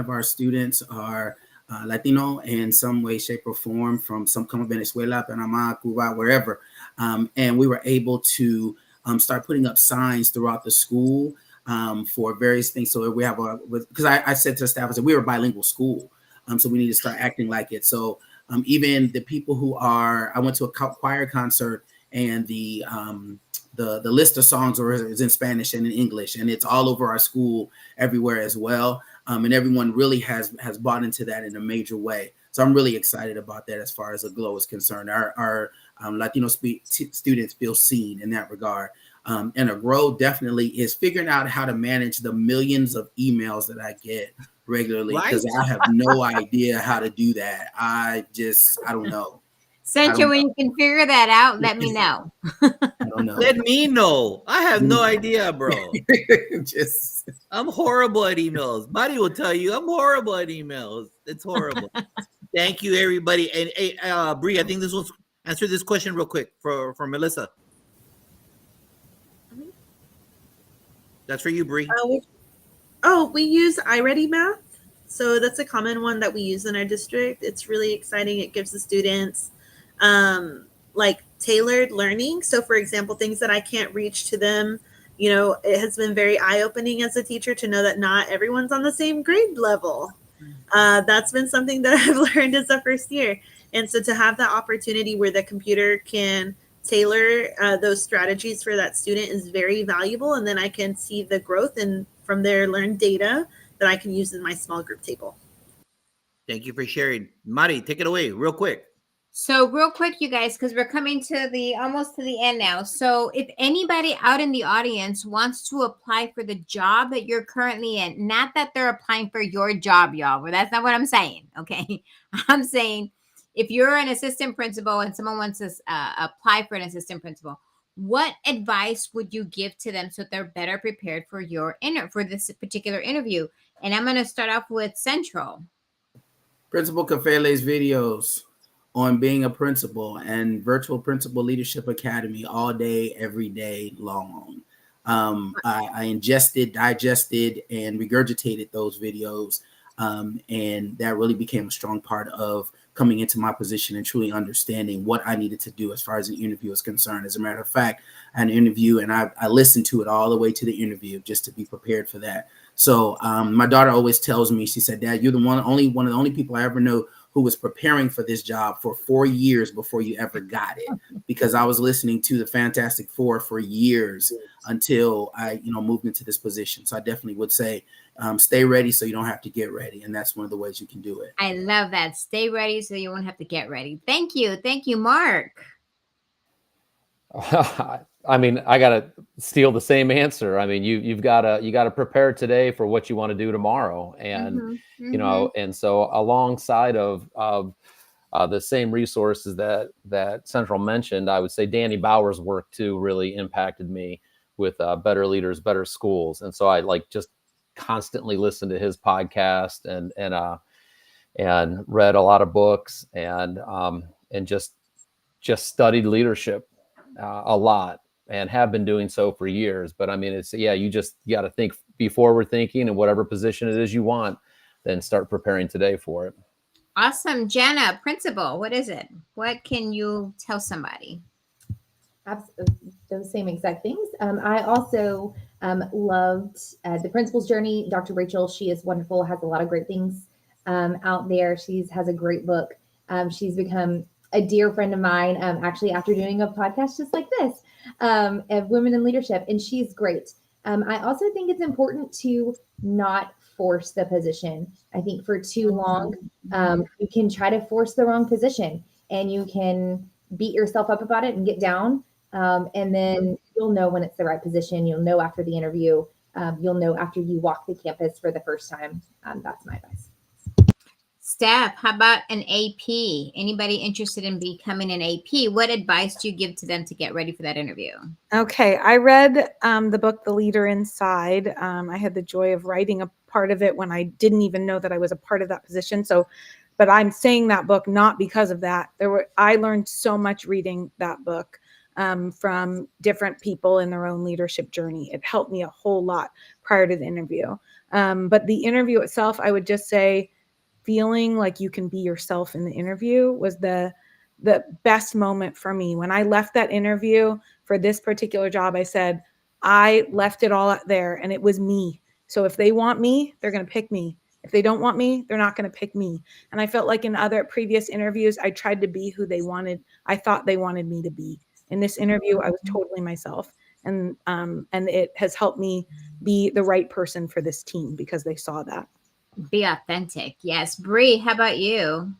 of our students are Latino in some way, shape, or form, from some come Venezuela, Panama, Cuba, wherever. And we were able to start putting up signs throughout the school for various things. So we have because I said to the staff, I said, we were a bilingual school. So we need to start acting like it. So even the people who I went to a choir concert, and the list of songs is in Spanish and in English, and it's all over our school everywhere as well. And everyone really has bought into that in a major way. So I'm really excited about that as far as a glow is concerned. Our Latino students feel seen in that regard. And a grow definitely is figuring out how to manage the millions of emails that I get regularly, because I have no idea how to do that. I don't know. Central, when you can figure that out, let me know. I don't know. Let me know. I have no idea, bro. Just I'm horrible at emails. Mari will tell you I'm horrible at emails. It's horrible. Thank you, everybody. And Bree, I think this will answer this question real quick for Melissa. That's for you, Bree. We use iReady Math. So that's a common one that we use in our district. It's really exciting. It gives the students like tailored learning. So for example, things that I can't reach to them You know, it has been very eye-opening as a teacher to know that not everyone's on the same grade level. That's been something that I've learned as a first year. And so to have that opportunity where the computer can tailor those strategies for that student is very valuable. And then I can see the growth and from their learned data that I can use in my small group table. Thank you for sharing. Mari, take it away real quick. So real quick, you guys, because we're coming to the almost to the end now. So if anybody out in the audience wants to apply for the job that you're currently in, not that they're applying for your job, y'all, but that's not what I'm saying. Okay. I'm saying if you're an assistant principal and someone wants to apply for an assistant principal, what advice would you give to them so they're better prepared for for this particular interview? And I'm going to start off with Central. Principal Kafele's videos on being a principal and Virtual Principal Leadership Academy all day, every day long. I ingested, digested, and regurgitated those videos. And that really became a strong part of coming into my position and truly understanding what I needed to do as far as an interview is concerned. As a matter of fact, I had an interview and I listened to it all the way to the interview just to be prepared for that. So my daughter always tells me, she said, Dad, you're one of the only people I ever know who was preparing for this job for 4 years before you ever got it, because I was listening to the Fantastic Four for years until I, moved into this position. So I definitely would say, stay ready so you don't have to get ready. And that's one of the ways you can do it. I love that. Stay ready so you won't have to get ready. Thank you. Thank you, Mark. I mean, I got to steal the same answer. I mean, you got to prepare today for what you want to do tomorrow. And, and so alongside of the same resources that Central mentioned, I would say Danny Bauer's work too really impacted me with Better Leaders, Better Schools. And so I just constantly listened to his podcast and read a lot of books and just studied leadership a lot and have been doing so for years. But I mean, you got to think, be forward thinking, and whatever position it is you want, then start preparing today for it. Awesome. Jana, principal, what is it? What can you tell somebody? Those same exact things. I also loved The Principal's Journey. Dr. Rachel, she is wonderful, has a lot of great things out there. She has a great book. She's become a dear friend of mine, actually, after doing a podcast just like this, of women in leadership, and she's great. I also think it's important to not force the position. I think for too long, you can try to force the wrong position, and you can beat yourself up about it and get down. And then you'll know when it's the right position. You'll know after the interview. You'll know after you walk the campus for the first time. That's my advice. Steph, how about an AP? Anybody interested in becoming an AP? What advice do you give to them to get ready for that interview? Okay, I read the book, The Leader Inside. I had the joy of writing a part of it when I didn't even know that I was a part of that position. But I'm saying that book not because of that. I learned so much reading that book from different people in their own leadership journey. It helped me a whole lot prior to the interview. But the interview itself, I would just say, feeling like you can be yourself in the interview was the best moment for me. When I left that interview for this particular job, I said, I left it all out there and it was me. So if they want me, they're going to pick me. If they don't want me, they're not going to pick me. And I felt like in other previous interviews, I tried to be who I thought they wanted me to be. In this interview, I was totally myself. And it has helped me be the right person for this team because they saw that. Be authentic. Yes. Bree, how about you?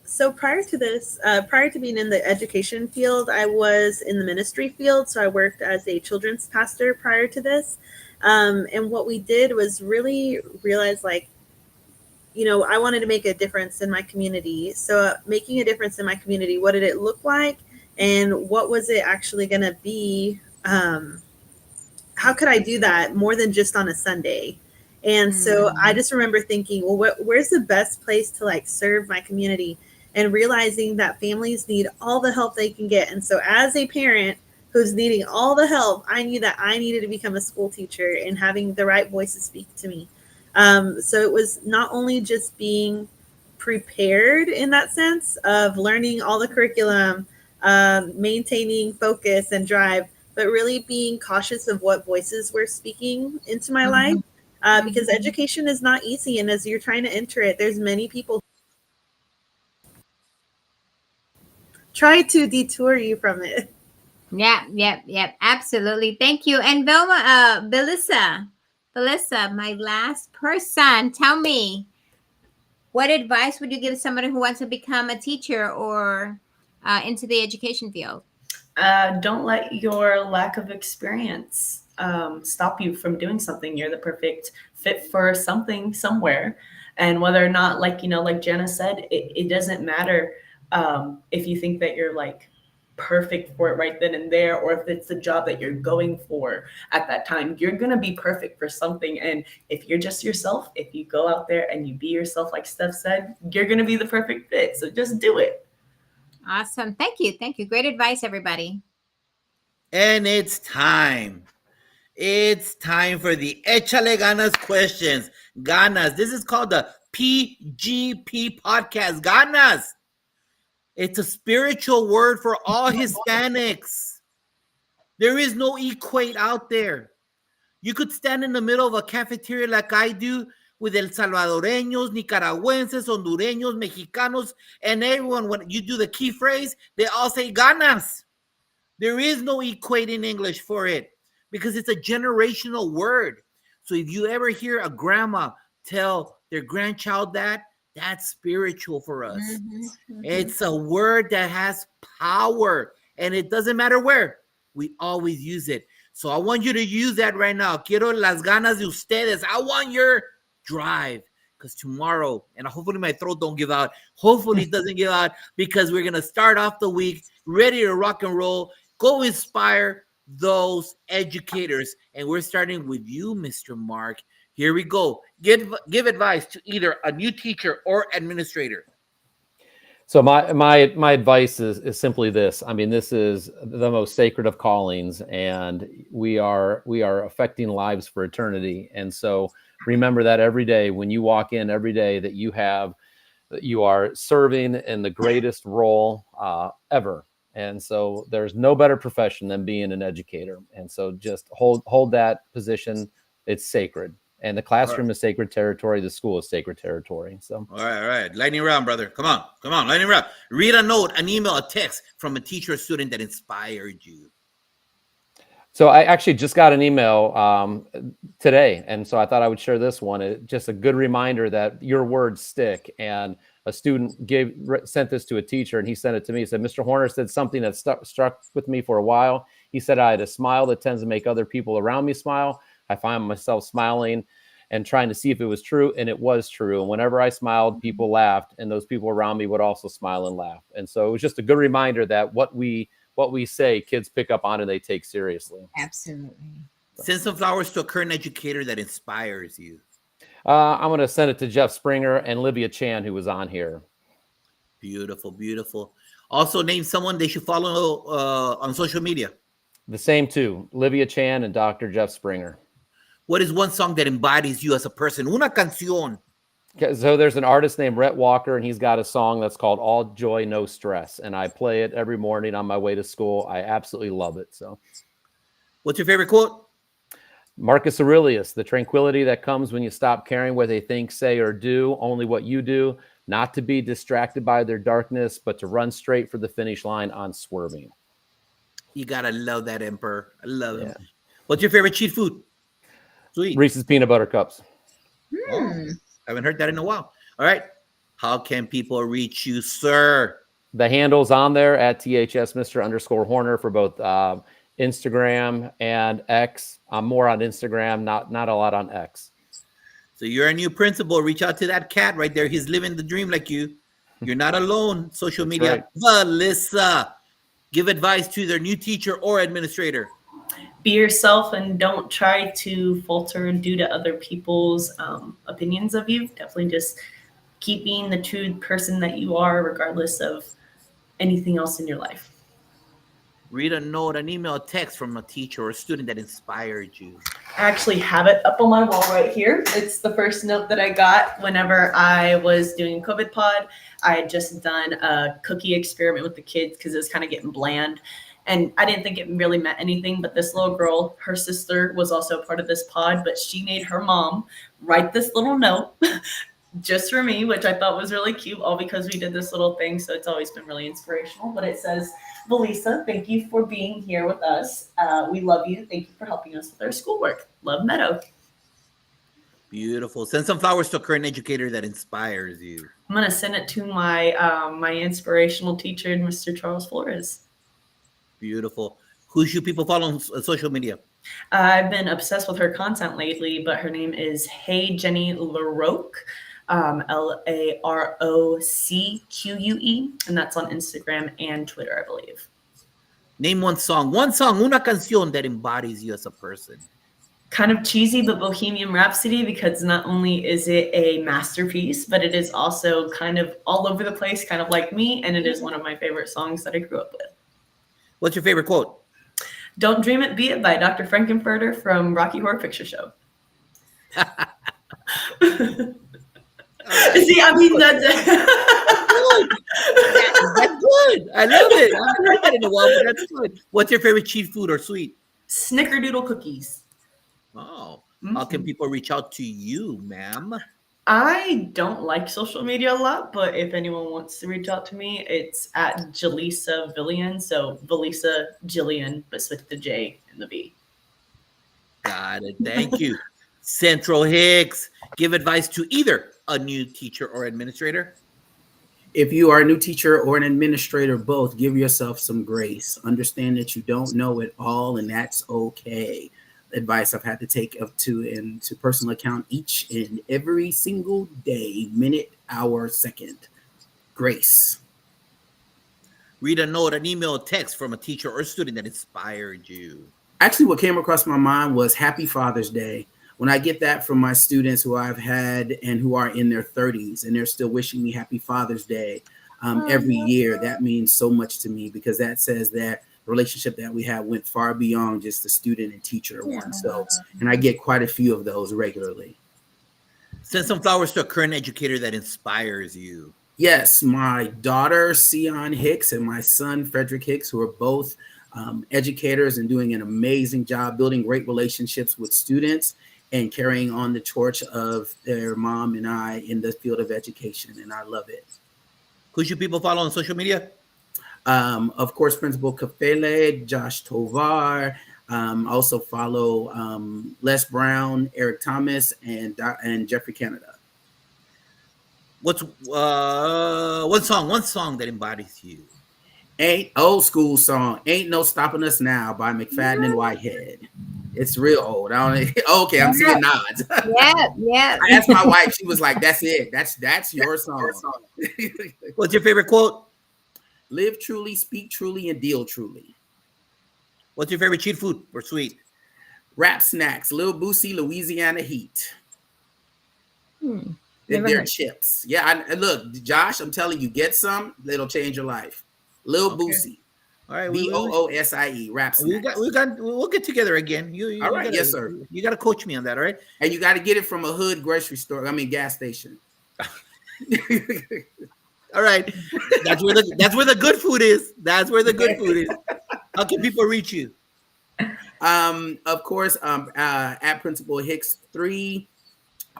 So prior to this, prior to being in the education field, I was in the ministry field. So I worked as a children's pastor prior to this. And what we did was really realize, I wanted to make a difference in my community. So making a difference in my community, what did it look like? And what was it actually going to be? How could I do that more than just on a Sunday? And so I just remember thinking, well, where's the best place to serve my community, and realizing that families need all the help they can get. And so as a parent who's needing all the help, I knew that I needed to become a school teacher and having the right voices speak to me. So it was not only just being prepared in that sense of learning all the curriculum, maintaining focus and drive, but really being cautious of what voices we're speaking into my life, because education is not easy. And as you're trying to enter it, there's many people try to detour you from it. Yep. Absolutely. Thank you. And Belissa, my last person, tell me, what advice would you give somebody who wants to become a teacher or into the education field? Don't let your lack of experience stop you from doing something. You're the perfect fit for something somewhere. And whether or not, like Jenna said, it doesn't matter if you think that you're like perfect for it right then and there, or if it's the job that you're going for at that time. You're going to be perfect for something. And if you're just yourself, if you go out there and you be yourself, like Steph said, you're going to be the perfect fit. So just do it. Awesome. Thank you. Great advice, everybody. And it's time. It's time for the Échale Ganas questions. Ganas. This is called the PGP podcast. Ganas. It's a spiritual word for all Hispanics. There is no equate out there. You could stand in the middle of a cafeteria like I do with El Salvadoreños, Nicaraguenses, Hondureños, Mexicanos, and everyone. When you do the key phrase, they all say ganas. There is no equate in English for it because it's a generational word. So if you ever hear a grandma tell their grandchild that, that's spiritual for us. It's a word that has power, and it doesn't matter where. We always use it. So I want you to use that right now. Quiero las ganas de ustedes. I want your drive, because tomorrow, and hopefully my throat don't give out. Hopefully it doesn't give out, because we're going to start off the week ready to rock and roll. Go inspire those educators. And we're starting with you, Mr. Mark. Here we go. Give advice to either a new teacher or administrator. So my advice is simply this. I mean, this is the most sacred of callings, and we are affecting lives for eternity. And so remember that every day when you walk in, every day that you are serving in the greatest role ever. And so there's no better profession than being an educator. And so just hold that position. It's sacred. And the classroom is sacred territory. The school is sacred territory. So, all right. Lightning round, brother. Come on. Lightning round. Read a note, an email, a text from a teacher or student that inspired you. So I actually just got an email today. And so I thought I would share this one. It's just a good reminder that your words stick. And a student sent this to a teacher, and he sent it to me. He said, Mr. Horner said something that struck with me for a while. He said, I had a smile that tends to make other people around me smile. I find myself smiling and trying to see if it was true, and it was true. And whenever I smiled, people laughed, and those people around me would also smile and laugh. And so it was just a good reminder that what we say, kids pick up on and they take seriously. Absolutely. Send some flowers to a current educator that inspires you. I'm going to send it to Jeff Springer and Livia Chan, who was on here. Beautiful. Also, name someone they should follow on social media. The same two, Livia Chan and Dr. Jeff Springer. What is one song that embodies you as a person? Una canción. So there's an artist named Rhett Walker, and he's got a song that's called All Joy, No Stress. And I play it every morning on my way to school. I absolutely love it. So, what's your favorite quote? Marcus Aurelius, the tranquility that comes when you stop caring what they think, say, or do, only what you do, not to be distracted by their darkness, but to run straight for the finish line unswerving. You got to love that, Emperor. I love him. What's your favorite cheat food? Sweet. Reese's Peanut Butter Cups. I haven't heard that in a while. All right. How can people reach you, sir? The handle's on there at THS_Mr_Horner for both Instagram and X. I'm more on Instagram, not a lot on X. So you're a new principal. Reach out to that cat right there. He's living the dream like you. You're not alone. Social media. Right. Melissa, give advice to their new teacher or administrator. Be yourself and don't try to falter due to other people's opinions of you. Definitely just keep being the true person that you are, regardless of anything else in your life. Read a note, an email, a text from a teacher or a student that inspired you. I actually have it up on my wall right here. It's the first note that I got whenever I was doing COVID pod. I had just done a cookie experiment with the kids because it was kind of getting bland. And I didn't think it really meant anything, but this little girl, her sister was also part of this pod, but she made her mom write this little note just for me, which I thought was really cute, all because we did this little thing. So it's always been really inspirational. But it says, Belisa, thank you for being here with us. We love you. Thank you for helping us with our schoolwork. Love, Meadow. Beautiful. Send some flowers to a current educator that inspires you. I'm going to send it to my my inspirational teacher, Mr. Charles Flores. Beautiful. Who should people follow on social media? I've been obsessed with her content lately, but her name is Hey Jenny LaRoque. LAROCQUE, and that's on Instagram and Twitter, I believe. Name one song, una canción that embodies you as a person. Kind of cheesy, but Bohemian Rhapsody, because not only is it a masterpiece, but it is also kind of all over the place, kind of like me, and it is one of my favorite songs that I grew up with. What's your favorite quote? Don't Dream It, Be It by Dr. Frankenfurter from Rocky Horror Picture Show. See, I mean, that's good. I love it. I haven't heard that in a while, but that's good. What's your favorite cheat food or sweet? Snickerdoodle cookies. Oh, how can people reach out to you, ma'am? I don't like social media a lot, but if anyone wants to reach out to me, it's at Jaleesa Villian. So Valisa Jillian, but with the J and the V. Got it. Thank you. Central Hicks, give advice to either a new teacher or administrator. If you are a new teacher or an administrator, both, give yourself some grace. Understand that you don't know it all, and that's okay. Advice I've had to take up into personal account each and every single day, minute, hour, second. Grace. Read a note, an email, text from a teacher or student that inspired you. Actually, what came across my mind was Happy Father's Day. When I get that from my students who I've had and who are in their 30s and they're still wishing me Happy Father's Day every year, that means so much to me, because that says that the relationship that we have went far beyond just the student and teacher one. So, and I get quite a few of those regularly. Send some flowers to a current educator that inspires you. Yes, my daughter, Sion Hicks, and my son, Frederick Hicks, who are both educators and doing an amazing job building great relationships with students and carrying on the torch of their mom and I in the field of education. And I love it. Who should people follow on social media? Of course, Principal Kafele, Josh Tovar. Also follow Les Brown, Eric Thomas, and Jeffrey Canada. What's one song that embodies you? Ain't old school song. Ain't No Stopping Us Now by McFadden and Whitehead. It's real old. Okay, I'm seeing nods. Yeah. I asked my wife. She was like, "That's it. That's your song." What's your favorite quote? Live truly, speak truly, and deal truly. What's your favorite cheat food or sweet? Rap Snacks, Lil Boosie, Louisiana Heat. They're chips. Yeah, look, Josh, I'm telling you, get some. It'll change your life. Lil Boosie. All right, BOOSIE. Rap Snacks. We'll get together again. All right, yes, sir. You got to coach me on that, all right? And you got to get it from a hood grocery store. Gas station. All right, that's where the good food is. That's where the good food is. How can people reach you? Of course, at Principal Hicks 3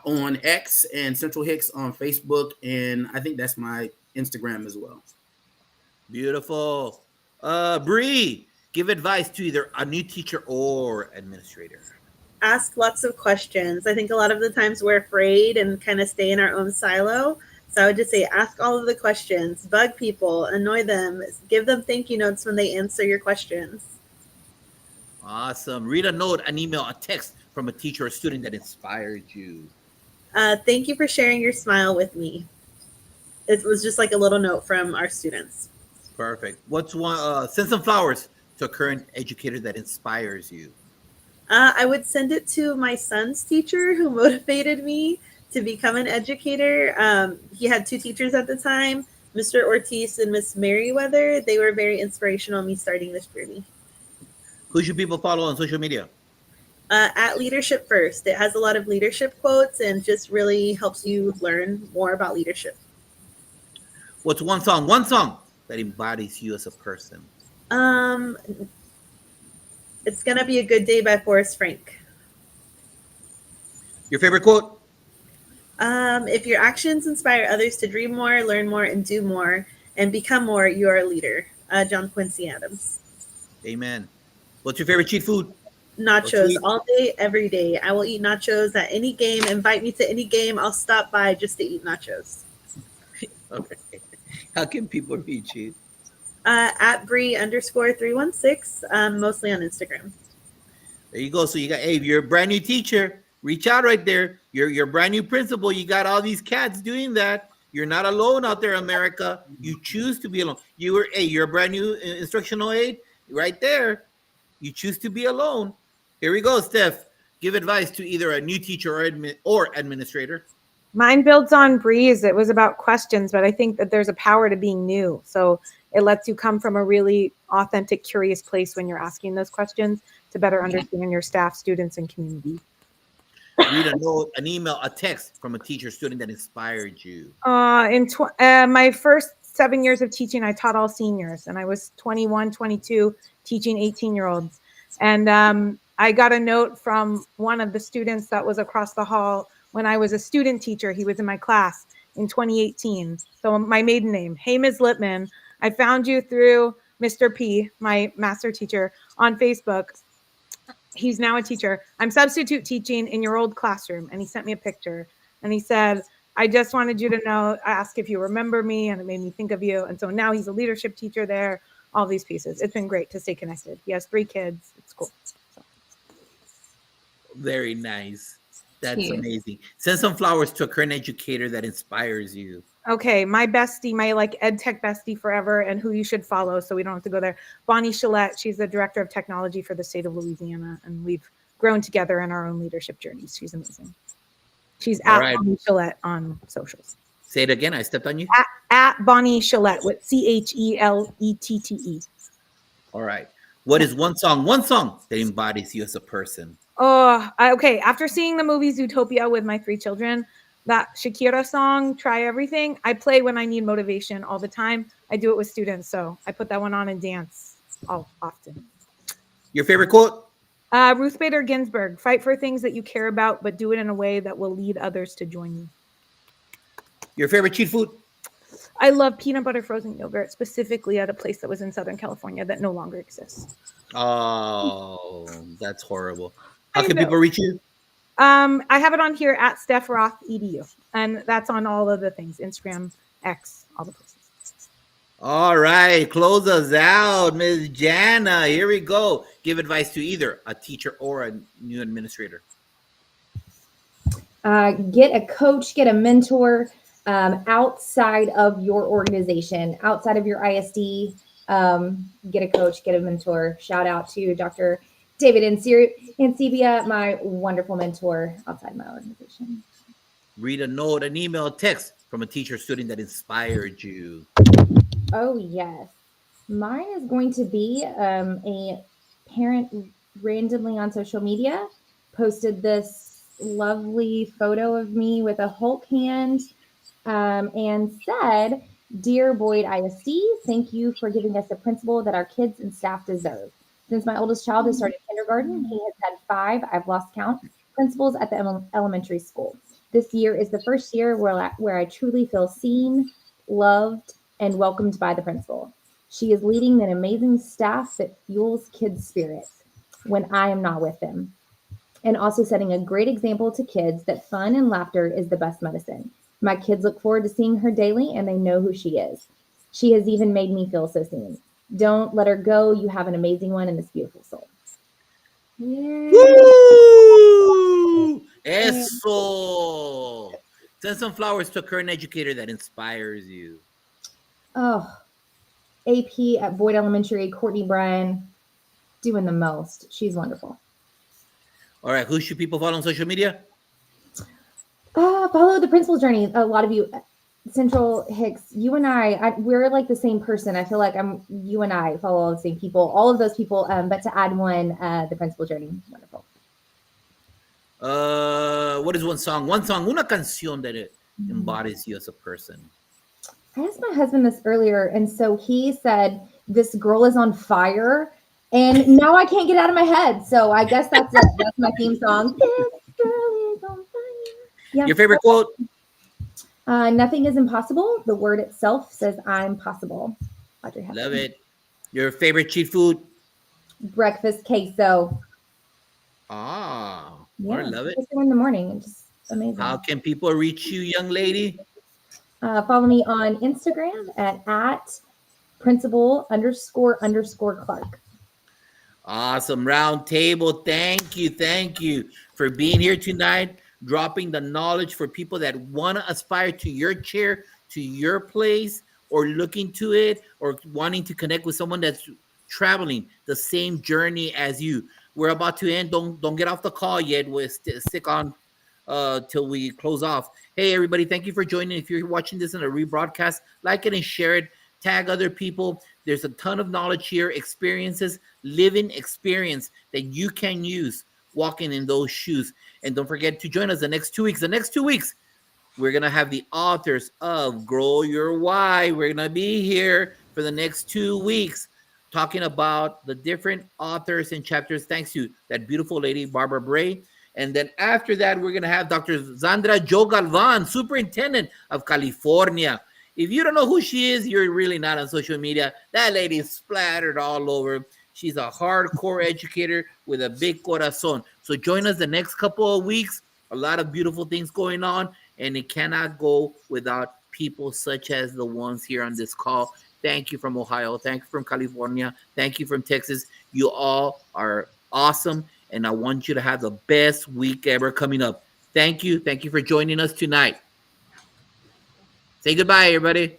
on X and Central Hicks on Facebook, and I think that's my Instagram as well. Beautiful. Bree, give advice to either a new teacher or administrator. Ask lots of questions. I think a lot of the times we're afraid and kind of stay in our own silo. So I would just say, ask all of the questions, bug people, annoy them, give them thank you notes when they answer your questions. Awesome. Read a note, an email, a text from a teacher or student that inspired you. Thank you for sharing your smile with me. It was just like a little note from our students. Perfect. What's one? Send some flowers to a current educator that inspires you. I would send it to my son's teacher who motivated me to become an educator. He had 2 teachers at the time, Mr. Ortiz and Miss Merriweather. They were very inspirational in me starting this journey. Who should people follow on social media? At Leadership First. It has a lot of leadership quotes and just really helps you learn more about leadership. What's one song that embodies you as a person? It's Gonna Be a Good Day by Forrest Frank. Your favorite quote? If your actions inspire others to dream more, learn more, and do more, and become more, you are a leader. John Quincy Adams. Amen. What's your favorite cheat food? Nachos sweet. all day, every day. I will eat nachos at any game. Invite me to any game. I'll stop by just to eat nachos. Okay. How can people reach you? At Bree_316, mostly on Instagram. There you go. So you got, hey, if you're a brand new teacher, reach out right there. You're a brand new principal. You got all these cats doing that. You're not alone out there, America. You choose to be alone. You're a brand new instructional aide right there. You choose to be alone. Here we go, Steph. Give advice to either a new teacher or administrator. Mine builds on Bree's. It was about questions, but I think that there's a power to being new. So it lets you come from a really authentic, curious place when you're asking those questions to better understand your staff, students, and community. Read a note, an email, a text from a teacher, student that inspired you. In my first 7 years of teaching, I taught all seniors, and I was 21, 22, teaching 18-year-olds. And I got a note from one of the students that was across the hall when I was a student teacher. He was in my class in 2018. So my maiden name, hey, Ms. Lippman, I found you through Mr. P, my master teacher, on Facebook. He's now a teacher. I'm substitute teaching in your old classroom. And he sent me a picture. And he said, I just wanted you to know, ask if you remember me, and it made me think of you. And so now he's a leadership teacher there, all these pieces. It's been great to stay connected. He has 3 kids. It's cool. So. Very nice. That's Cute. amazing. Send some flowers to a current educator that inspires you. Okay, my bestie, my like ed tech bestie forever, and who you should follow so we don't have to go there. Bonnie Chalette, she's the director of technology for the state of Louisiana, and we've grown together in our own leadership journeys. She's amazing. She's All at right. Bonnie Chalette on socials. Say it again. I stepped on you. At Bonnie Chalette with CHELETTE. All right. What is one song that embodies you as a person? Oh, okay. After seeing the movie Zootopia with my 3 children, that Shakira song, Try Everything, I play when I need motivation all the time. I do it with students, so I put that one on and dance often. Your favorite quote? Ruth Bader Ginsburg, fight for things that you care about, but do it in a way that will lead others to join you. Your favorite cheat food? I love peanut butter frozen yogurt, specifically at a place that was in Southern California that no longer exists. Oh, that's horrible. How I can know. people reach you? I have it on here at Steph Roth EDU, and that's on all of the things, Instagram, X, all the places. All right, close us out, Ms. Jana. Here we go. Give advice to either a teacher or a new administrator. Get a coach, get a mentor outside of your organization, outside of your ISD. Get a coach, get a mentor. Shout out to Dr. David Ancibia, my wonderful mentor outside my organization. Read a note, an email, a text from a teacher or student that inspired you. Oh, yes. Mine is going to be a parent randomly on social media posted this lovely photo of me with a Hulk hand and said, Dear Boyd ISD, thank you for giving us a principal that our kids and staff deserve. Since my oldest child has started kindergarten, he has had 5, I've lost count, principals at the elementary school. This year is the first year where I truly feel seen, loved, and welcomed by the principal. She is leading an amazing staff that fuels kids' spirits when I am not with them, and also setting a great example to kids that fun and laughter is the best medicine. My kids look forward to seeing her daily, and they know who she is. She has even made me feel so seen. Don't let her go. You have an amazing one and this beautiful soul. Woo! Eso! Send some flowers to a current educator that inspires you. Oh, AP at Boyd Elementary, Courtney Bryan, doing the most. She's wonderful. All right, who should people follow on social media? Follow the principal journey. A lot of you, Central Hicks, you and we're like the same person. I feel like you and I follow all the same people, all of those people. But to add one, the principal journey, wonderful. What is one song, una canción that embodies you as a person? I asked my husband this earlier, and so he said this girl is on fire. And now I can't get out of my head. So I guess that's it. That's my theme song. This girl is on fire. Yeah. Your favorite quote? Nothing is impossible. The word itself says I'm possible. Audrey Hepburn. Love it. Your favorite cheat food? Breakfast queso. Ah, Yeah, I love it. queso in the morning. It's just amazing. How can people reach you, young lady? Follow me on Instagram at principal__Clark. Awesome. Round table. Thank you for being here tonight, dropping the knowledge for people that want to aspire to your chair, to your place, or looking to it, or wanting to connect with someone that's traveling the same journey as you. We're about to end. Don't get off the call yet. We'll stick on till we close off. Hey, everybody, thank you for joining. If you're watching this in a rebroadcast, like it and share it. Tag other people. There's a ton of knowledge here, experiences, living experience that you can use walking in those shoes. And don't forget to join us the next 2 weeks. The next 2 weeks, we're going to have the authors of Grow Your Why. We're going to be here for the next 2 weeks talking about the different authors and chapters, thanks to that beautiful lady, Barbara Bray. And then after that, we're going to have Dr. Zandra Jo Galvan, Superintendent of California. If you don't know who she is, you're really not on social media. That lady is splattered all over. She's a hardcore educator with a big corazon. So join us the next couple of weeks. A lot of beautiful things going on, and it cannot go without people such as the ones here on this call. Thank you from Ohio. Thank you from California. Thank you from Texas. You all are awesome, and I want you to have the best week ever coming up. Thank you. Thank you for joining us tonight. Say goodbye, everybody.